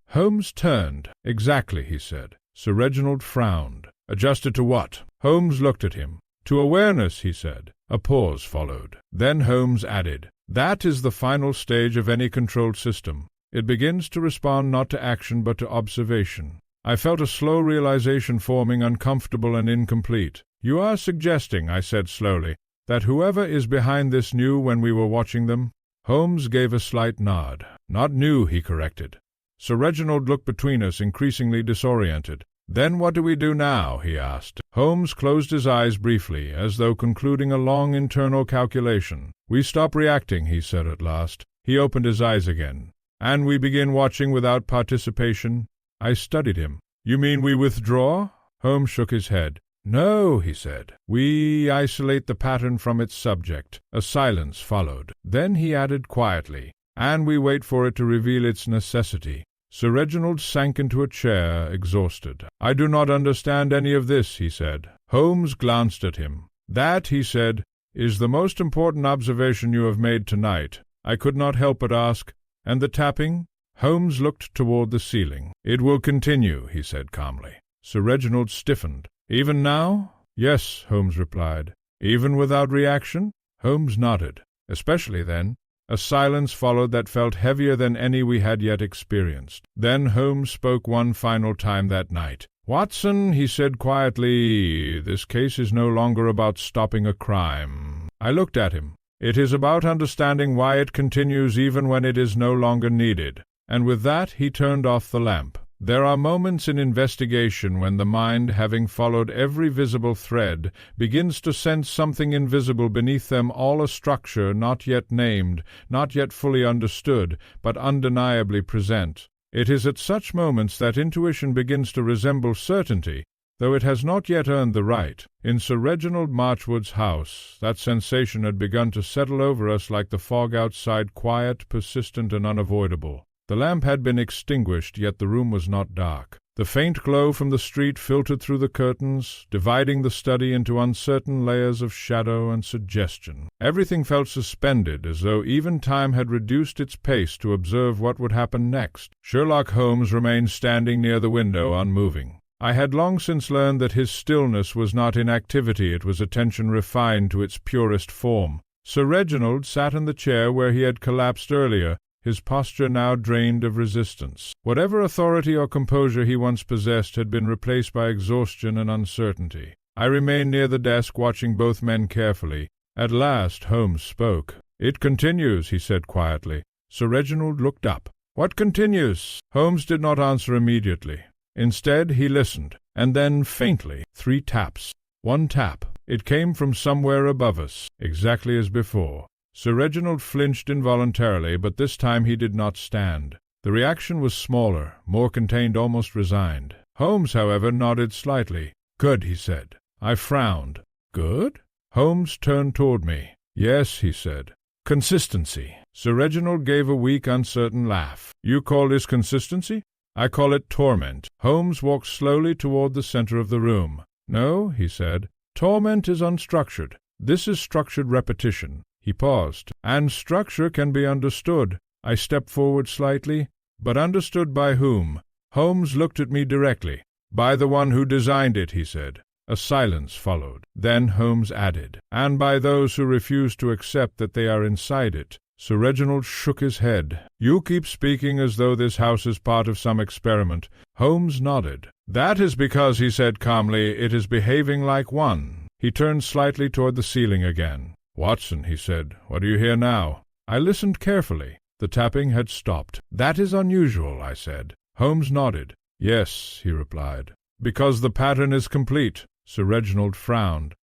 Holmes turned. Exactly, he said. Sir Reginald frowned. Adjusted to what? Holmes looked at him. To awareness, he said. A pause followed. Then Holmes added, That is the final stage of any controlled system. It begins to respond not to action but to observation. I felt a slow realization forming, uncomfortable and incomplete. You are suggesting, I said slowly, that whoever is behind this knew when we were watching them? Holmes gave a slight nod. Not knew, he corrected. Sir Reginald looked between us, increasingly disoriented. Then what do we do now? He asked. Holmes closed his eyes briefly, as though concluding a long internal calculation. We stop reacting, he said at last. He opened his eyes again. And we begin watching without participation? I studied him. You mean we withdraw? Holmes shook his head. No, he said. We isolate the pattern from its subject. A silence followed. Then he added quietly, and we wait for it to reveal its necessity. Sir Reginald sank into a chair, exhausted. I do not understand any of this, he said. Holmes glanced at him. That, he said, is the most important observation you have made tonight. I could not help but ask, and the tapping? Holmes looked toward the ceiling. It will continue, he said calmly. Sir Reginald stiffened. Even now? Yes, Holmes replied. Even without reaction? Holmes nodded. Especially then. A silence followed that felt heavier than any we had yet experienced. Then Holmes spoke one final time that night. Watson, he said quietly, this case is no longer about stopping a crime. I looked at him. It is about understanding why it continues even when it is no longer needed. And with that he turned off the lamp. There are moments in investigation when the mind, having followed every visible thread, begins to sense something invisible beneath them, all a structure not yet named, not yet fully understood, but undeniably present. It is at such moments that intuition begins to resemble certainty, though it has not yet earned the right. In Sir Reginald Marchwood's house, that sensation had begun to settle over us like the fog outside, quiet, persistent, and unavoidable. The lamp had been extinguished, yet the room was not dark. The faint glow from the street filtered through the curtains, dividing the study into uncertain layers of shadow and suggestion. Everything felt suspended, as though even time had reduced its pace to observe what would happen next. Sherlock Holmes remained standing near the window, unmoving. I had long since learned that his stillness was not inactivity, it was attention refined to its purest form. Sir Reginald sat in the chair where he had collapsed earlier, his posture now drained of resistance. Whatever authority or composure he once possessed had been replaced by exhaustion and uncertainty. I remained near the desk, watching both men carefully. At last Holmes spoke. It continues, he said quietly. Sir Reginald looked up. What continues? Holmes did not answer immediately. Instead he listened, and then faintly, 3 taps. 1 tap. It came from somewhere above us, exactly as before. Sir Reginald flinched involuntarily, but this time he did not stand. The reaction was smaller, more contained, almost resigned. Holmes, however, nodded slightly. Good, he said. I frowned. Good? Holmes turned toward me. Yes, he said. Consistency. Sir Reginald gave a weak, uncertain laugh. You call this consistency? I call it torment. Holmes walked slowly toward the center of the room. No, he said. Torment is unstructured. This is structured repetition. He paused. And structure can be understood. I stepped forward slightly. But understood by whom? Holmes looked at me directly. By the one who designed it, he said. A silence followed. Then Holmes added, and by those who refuse to accept that they are inside it. Sir Reginald shook his head. You keep speaking as though this house is part of some experiment. Holmes nodded. That is because, he said calmly, it is behaving like one. He turned slightly toward the ceiling again. Watson, he said, what do you hear now? I listened carefully. The tapping had stopped. That is unusual, I said. Holmes nodded. Yes, he replied. Because the pattern is complete. Sir Reginald frowned.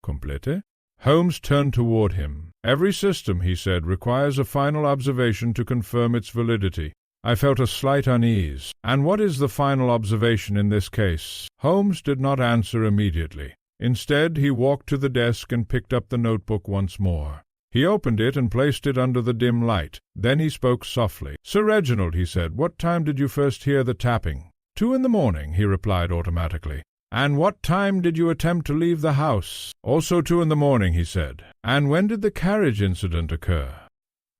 Complete? Holmes turned toward him. Every system, he said, requires a final observation to confirm its validity. I felt a slight unease. And what is the final observation in this case? Holmes did not answer immediately. Instead, he walked to the desk and picked up the notebook once more. He opened it and placed it under the dim light. Then he spoke softly. Sir Reginald, he said, what time did you first hear the tapping? 2 a.m, he replied automatically. And what time did you attempt to leave the house? Also 2 a.m, he said. And when did the carriage incident occur?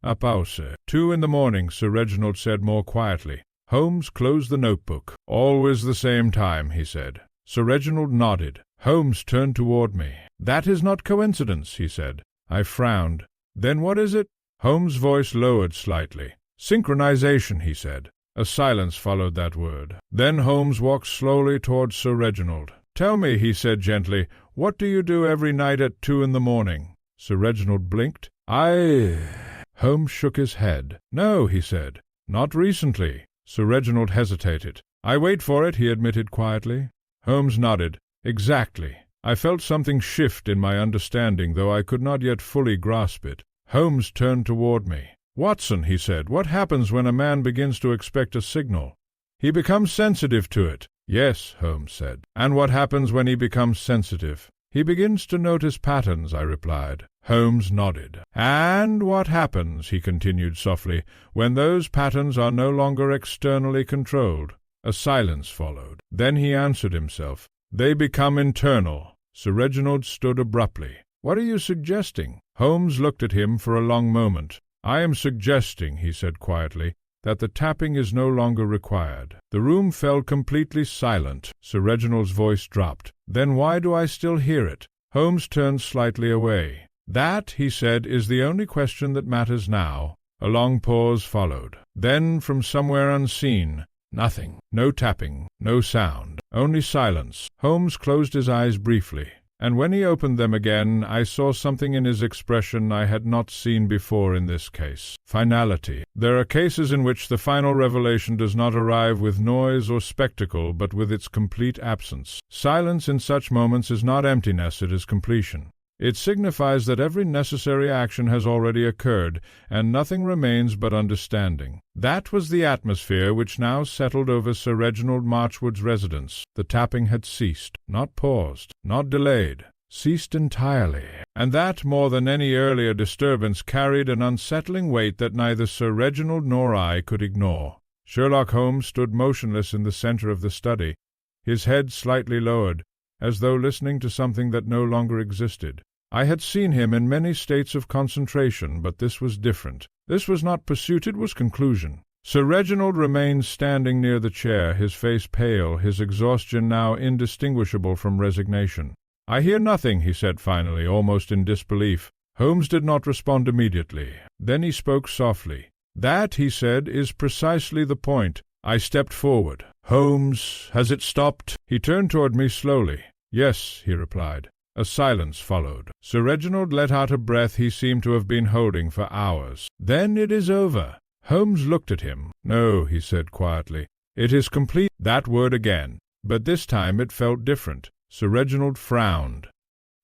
A pause. 2 a.m, Sir Reginald said more quietly. Holmes closed the notebook. "Always the same time," he said. Sir Reginald nodded. Holmes turned toward me. "That is not coincidence," he said. I frowned. "Then what is it?" Holmes' voice lowered slightly. "Synchronization," he said. A silence followed that word. Then Holmes walked slowly towards Sir Reginald. "Tell me," he said gently, "what do you do every night at 2 in the morning?" Sir Reginald blinked. Holmes shook his head. "No," he said, "not recently." Sir Reginald hesitated. "I wait for it," he admitted quietly. Holmes nodded. "Exactly." I felt something shift in my understanding, though I could not yet fully grasp it. Holmes turned toward me. "Watson," he said, "what happens when a man begins to expect a signal?" "He becomes sensitive to it." "Yes," Holmes said. "And what happens when he becomes sensitive?" "He begins to notice patterns," I replied. Holmes nodded. "And what happens," he continued softly, "when those patterns are no longer externally controlled?" A silence followed. Then he answered himself. "They become internal." Sir Reginald stood abruptly. "What are you suggesting?" Holmes looked at him for a long moment. "I am suggesting," he said quietly, "that the tapping is no longer required." The room fell completely silent. Sir Reginald's voice dropped. "Then why do I still hear it?" Holmes turned slightly away. "That," he said, "is the only question that matters now." A long pause followed. Then, from somewhere unseen, nothing. No tapping, no sound, only silence. Holmes closed his eyes briefly, and when he opened them again, I saw something in his expression I had not seen before in this case. Finality. There are cases in which the final revelation does not arrive with noise or spectacle, but with its complete absence. Silence in such moments is not emptiness, it is completion. It signifies that every necessary action has already occurred, and nothing remains but understanding. That was the atmosphere which now settled over Sir Reginald Marchwood's residence. The tapping had ceased, not paused, not delayed, ceased entirely, and that, more than any earlier disturbance, carried an unsettling weight that neither Sir Reginald nor I could ignore. Sherlock Holmes stood motionless in the centre of the study, his head slightly lowered, as though listening to something that no longer existed. I had seen him in many states of concentration, but this was different. This was not pursuit, it was conclusion. Sir Reginald remained standing near the chair, his face pale, his exhaustion now indistinguishable from resignation. "I hear nothing," he said finally, almost in disbelief. Holmes did not respond immediately. Then he spoke softly. "That," he said, "is precisely the point." I stepped forward. "Holmes, has it stopped?" He turned toward me slowly. "Yes," he replied. A silence followed. Sir Reginald let out a breath he seemed to have been holding for hours. "Then it is over." Holmes looked at him. "No," he said quietly. "It is complete." That word again, but this time it felt different. Sir Reginald frowned.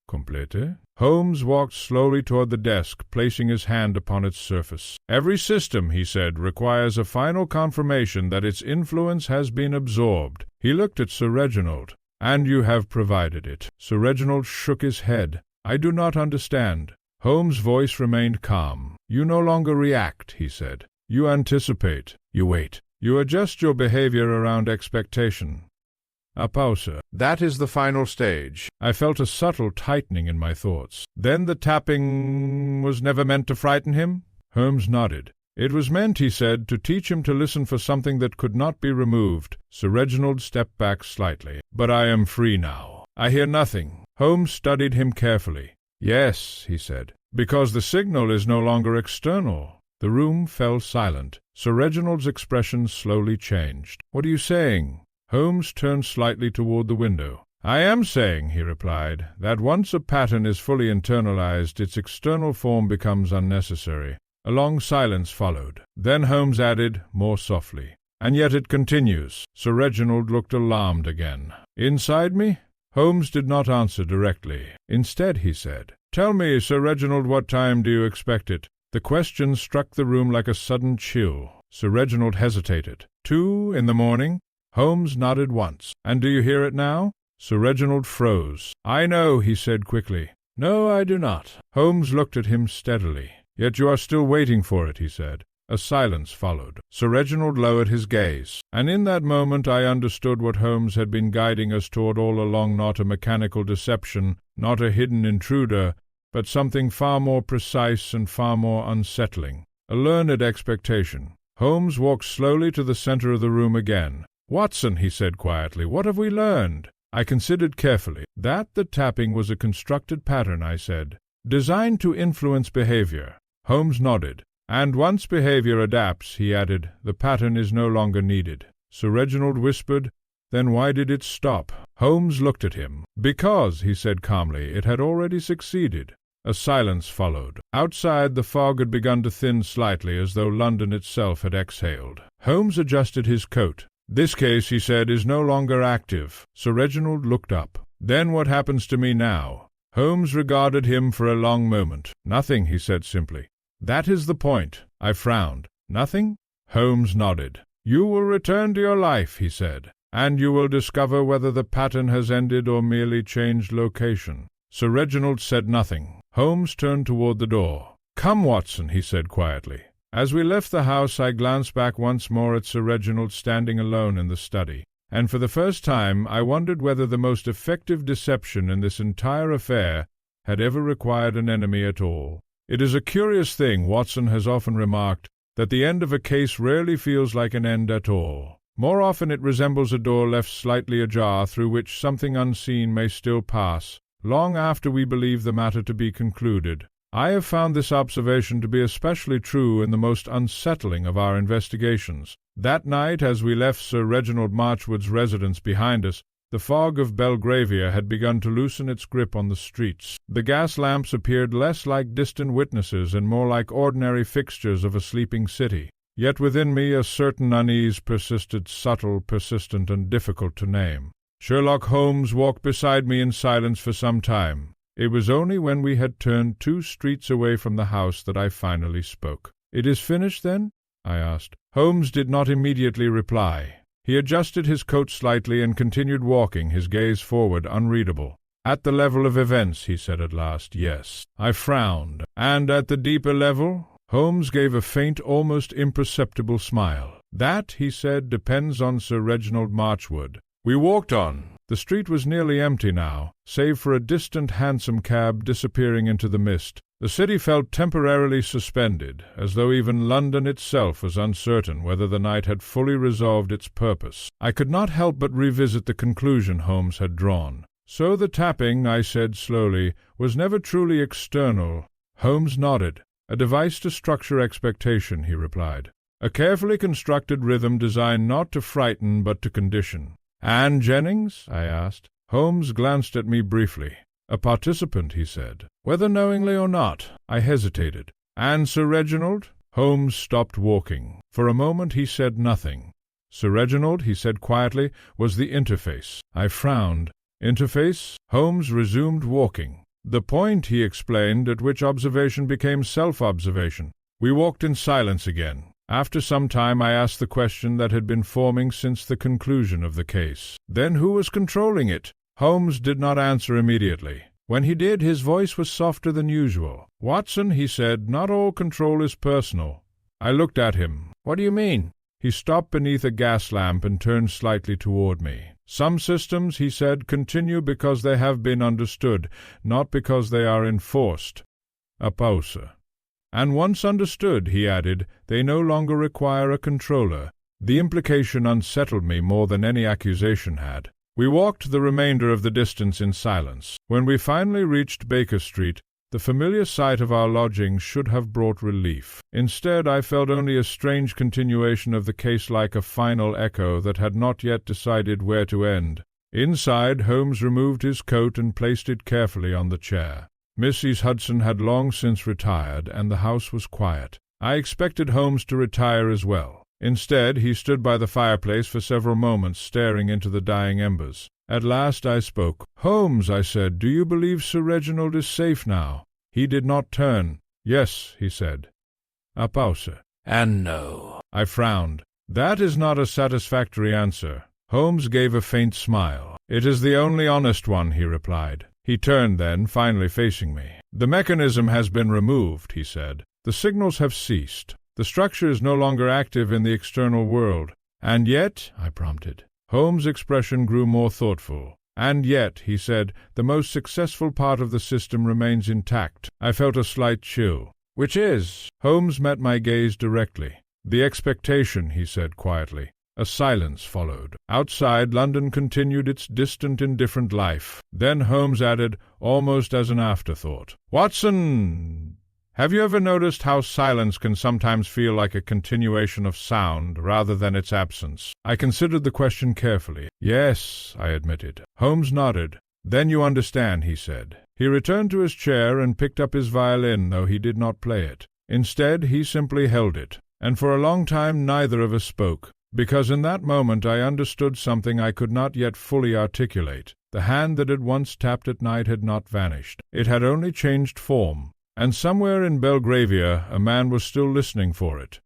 "Complete?" Holmes walked slowly toward the desk, placing his hand upon its surface. "Every system," he said, "requires a final confirmation that its influence has been absorbed." He looked at Sir Reginald. "And you have provided it." Sir Reginald shook his head. "I do not understand." Holmes' voice remained calm. "You no longer react," he said. "You anticipate. You wait. You adjust your behavior around expectation." A pause. "That is the final stage." I felt a subtle tightening in my thoughts. "Then the tapping was never meant to frighten him?" Holmes nodded. "It was meant," he said, "to teach him to listen for something that could not be removed." Sir Reginald stepped back slightly. "But I am free now. I hear nothing." Holmes studied him carefully. "Yes," he said, "because the signal is no longer external." The room fell silent. Sir Reginald's expression slowly changed. "What are you saying?" Holmes turned slightly toward the window. "I am saying," he replied, "that once a pattern is fully internalized, its external form becomes unnecessary." A long silence followed. Then Holmes added, more softly, "And yet it continues." Sir Reginald looked alarmed again. "Inside me?" Holmes did not answer directly. Instead, he said, "Tell me, Sir Reginald, what time do you expect it?" The question struck the room like a sudden chill. Sir Reginald hesitated. 2 in the morning? Holmes nodded once. "And do you hear it now?" Sir Reginald froze. "I know," he said quickly. "No, I do not." Holmes looked at him steadily. "Yet you are still waiting for it," he said. A silence followed. Sir Reginald lowered his gaze, and in that moment I understood what Holmes had been guiding us toward all along, not a mechanical deception, not a hidden intruder, but something far more precise and far more unsettling. A learned expectation. Holmes walked slowly to the center of the room again. "Watson," he said quietly, "what have we learned?" I considered carefully. "That the tapping was a constructed pattern," I said, "designed to influence behavior." Holmes nodded. "And once behavior adapts," he added, "the pattern is no longer needed." Sir Reginald whispered, "Then why did it stop?" Holmes looked at him. "Because," he said calmly, "it had already succeeded." A silence followed. Outside, the fog had begun to thin slightly, as though London itself had exhaled. Holmes adjusted his coat. "This case," he said, "is no longer active." Sir Reginald looked up. "Then what happens to me now?" Holmes regarded him for a long moment. "Nothing," he said simply. "That is the point." I frowned. "Nothing?" Holmes nodded. "You will return to your life," he said, "and you will discover whether the pattern has ended or merely changed location." Sir Reginald said nothing. Holmes turned toward the door. "Come, Watson," he said quietly. As we left the house, I glanced back once more at Sir Reginald standing alone in the study, and for the first time I wondered whether the most effective deception in this entire affair had ever required an enemy at all. It is a curious thing, Watson has often remarked, that the end of a case rarely feels like an end at all. More often it resembles a door left slightly ajar through which something unseen may still pass, long after we believe the matter to be concluded. I have found this observation to be especially true in the most unsettling of our investigations. That night, as we left Sir Reginald Marchwood's residence behind us, the fog of Belgravia had begun to loosen its grip on the streets. The gas lamps appeared less like distant witnesses and more like ordinary fixtures of a sleeping city. Yet within me a certain unease persisted, subtle, persistent, and difficult to name. Sherlock Holmes walked beside me in silence for some time. It was only when we had turned 2 streets away from the house that I finally spoke. "It is finished, then?" I asked. Holmes did not immediately reply. He adjusted his coat slightly and continued walking, his gaze forward, unreadable. "At the level of events," he said at last, "yes." I frowned. "And at the deeper level?" Holmes gave a faint, almost imperceptible smile. "That," he said, "depends on Sir Reginald Marchwood." We walked on. The street was nearly empty now, save for a distant hansom cab disappearing into the mist. The city felt temporarily suspended, as though even London itself was uncertain whether the night had fully resolved its purpose. I could not help but revisit the conclusion Holmes had drawn. "So the tapping," I said slowly, "was never truly external." Holmes nodded. "A device to structure expectation," he replied. "A carefully constructed rhythm designed not to frighten but to condition." "And Jennings?" I asked. Holmes glanced at me briefly. "A participant," he said. "Whether knowingly or not." I hesitated. "And Sir Reginald?" Holmes stopped walking. For a moment he said nothing. "Sir Reginald," he said quietly, "was the interface." I frowned. "Interface?" Holmes resumed walking. "The point," he explained, "at which observation became self-observation." We walked in silence again. After some time I asked the question that had been forming since the conclusion of the case. "Then who was controlling it?" Holmes did not answer immediately. When he did, his voice was softer than usual. "Watson," he said, "not all control is personal." I looked at him. "What do you mean?" He stopped beneath a gas lamp and turned slightly toward me. "Some systems," he said, "continue because they have been understood, not because they are enforced." A pause. "And once understood," he added, "they no longer require a controller." The implication unsettled me more than any accusation had. We walked the remainder of the distance in silence. When we finally reached Baker Street, the familiar sight of our lodgings should have brought relief. Instead, I felt only a strange continuation of the case, like a final echo that had not yet decided where to end. Inside, Holmes removed his coat and placed it carefully on the chair. Mrs. Hudson had long since retired, and the house was quiet. I expected Holmes to retire as well. Instead, he stood by the fireplace for several moments, staring into the dying embers. At last I spoke. "Holmes," I said, "do you believe Sir Reginald is safe now?" He did not turn. "Yes," he said. A pause. "And no." I frowned. "That is not a satisfactory answer." Holmes gave a faint smile. "It is the only honest one," he replied. He turned then, finally facing me. "The mechanism has been removed," he said. "The signals have ceased. The structure is no longer active in the external world." "And yet?" I prompted. Holmes' expression grew more thoughtful. "And yet," he said, "the most successful part of the system remains intact." I felt a slight chill. "Which is?" Holmes met my gaze directly. "The expectation," he said quietly. A silence followed. Outside, London continued its distant, indifferent life. Then Holmes added, almost as an afterthought, "Watson, have you ever noticed how silence can sometimes feel like a continuation of sound rather than its absence?" I considered the question carefully. "Yes," I admitted. Holmes nodded. "Then you understand," he said. He returned to his chair and picked up his violin, though he did not play it. Instead, he simply held it, and for a long time neither of us spoke. Because in that moment I understood something I could not yet fully articulate. The hand that had once tapped at night had not vanished. It had only changed form, and somewhere in Belgravia a man was still listening for it.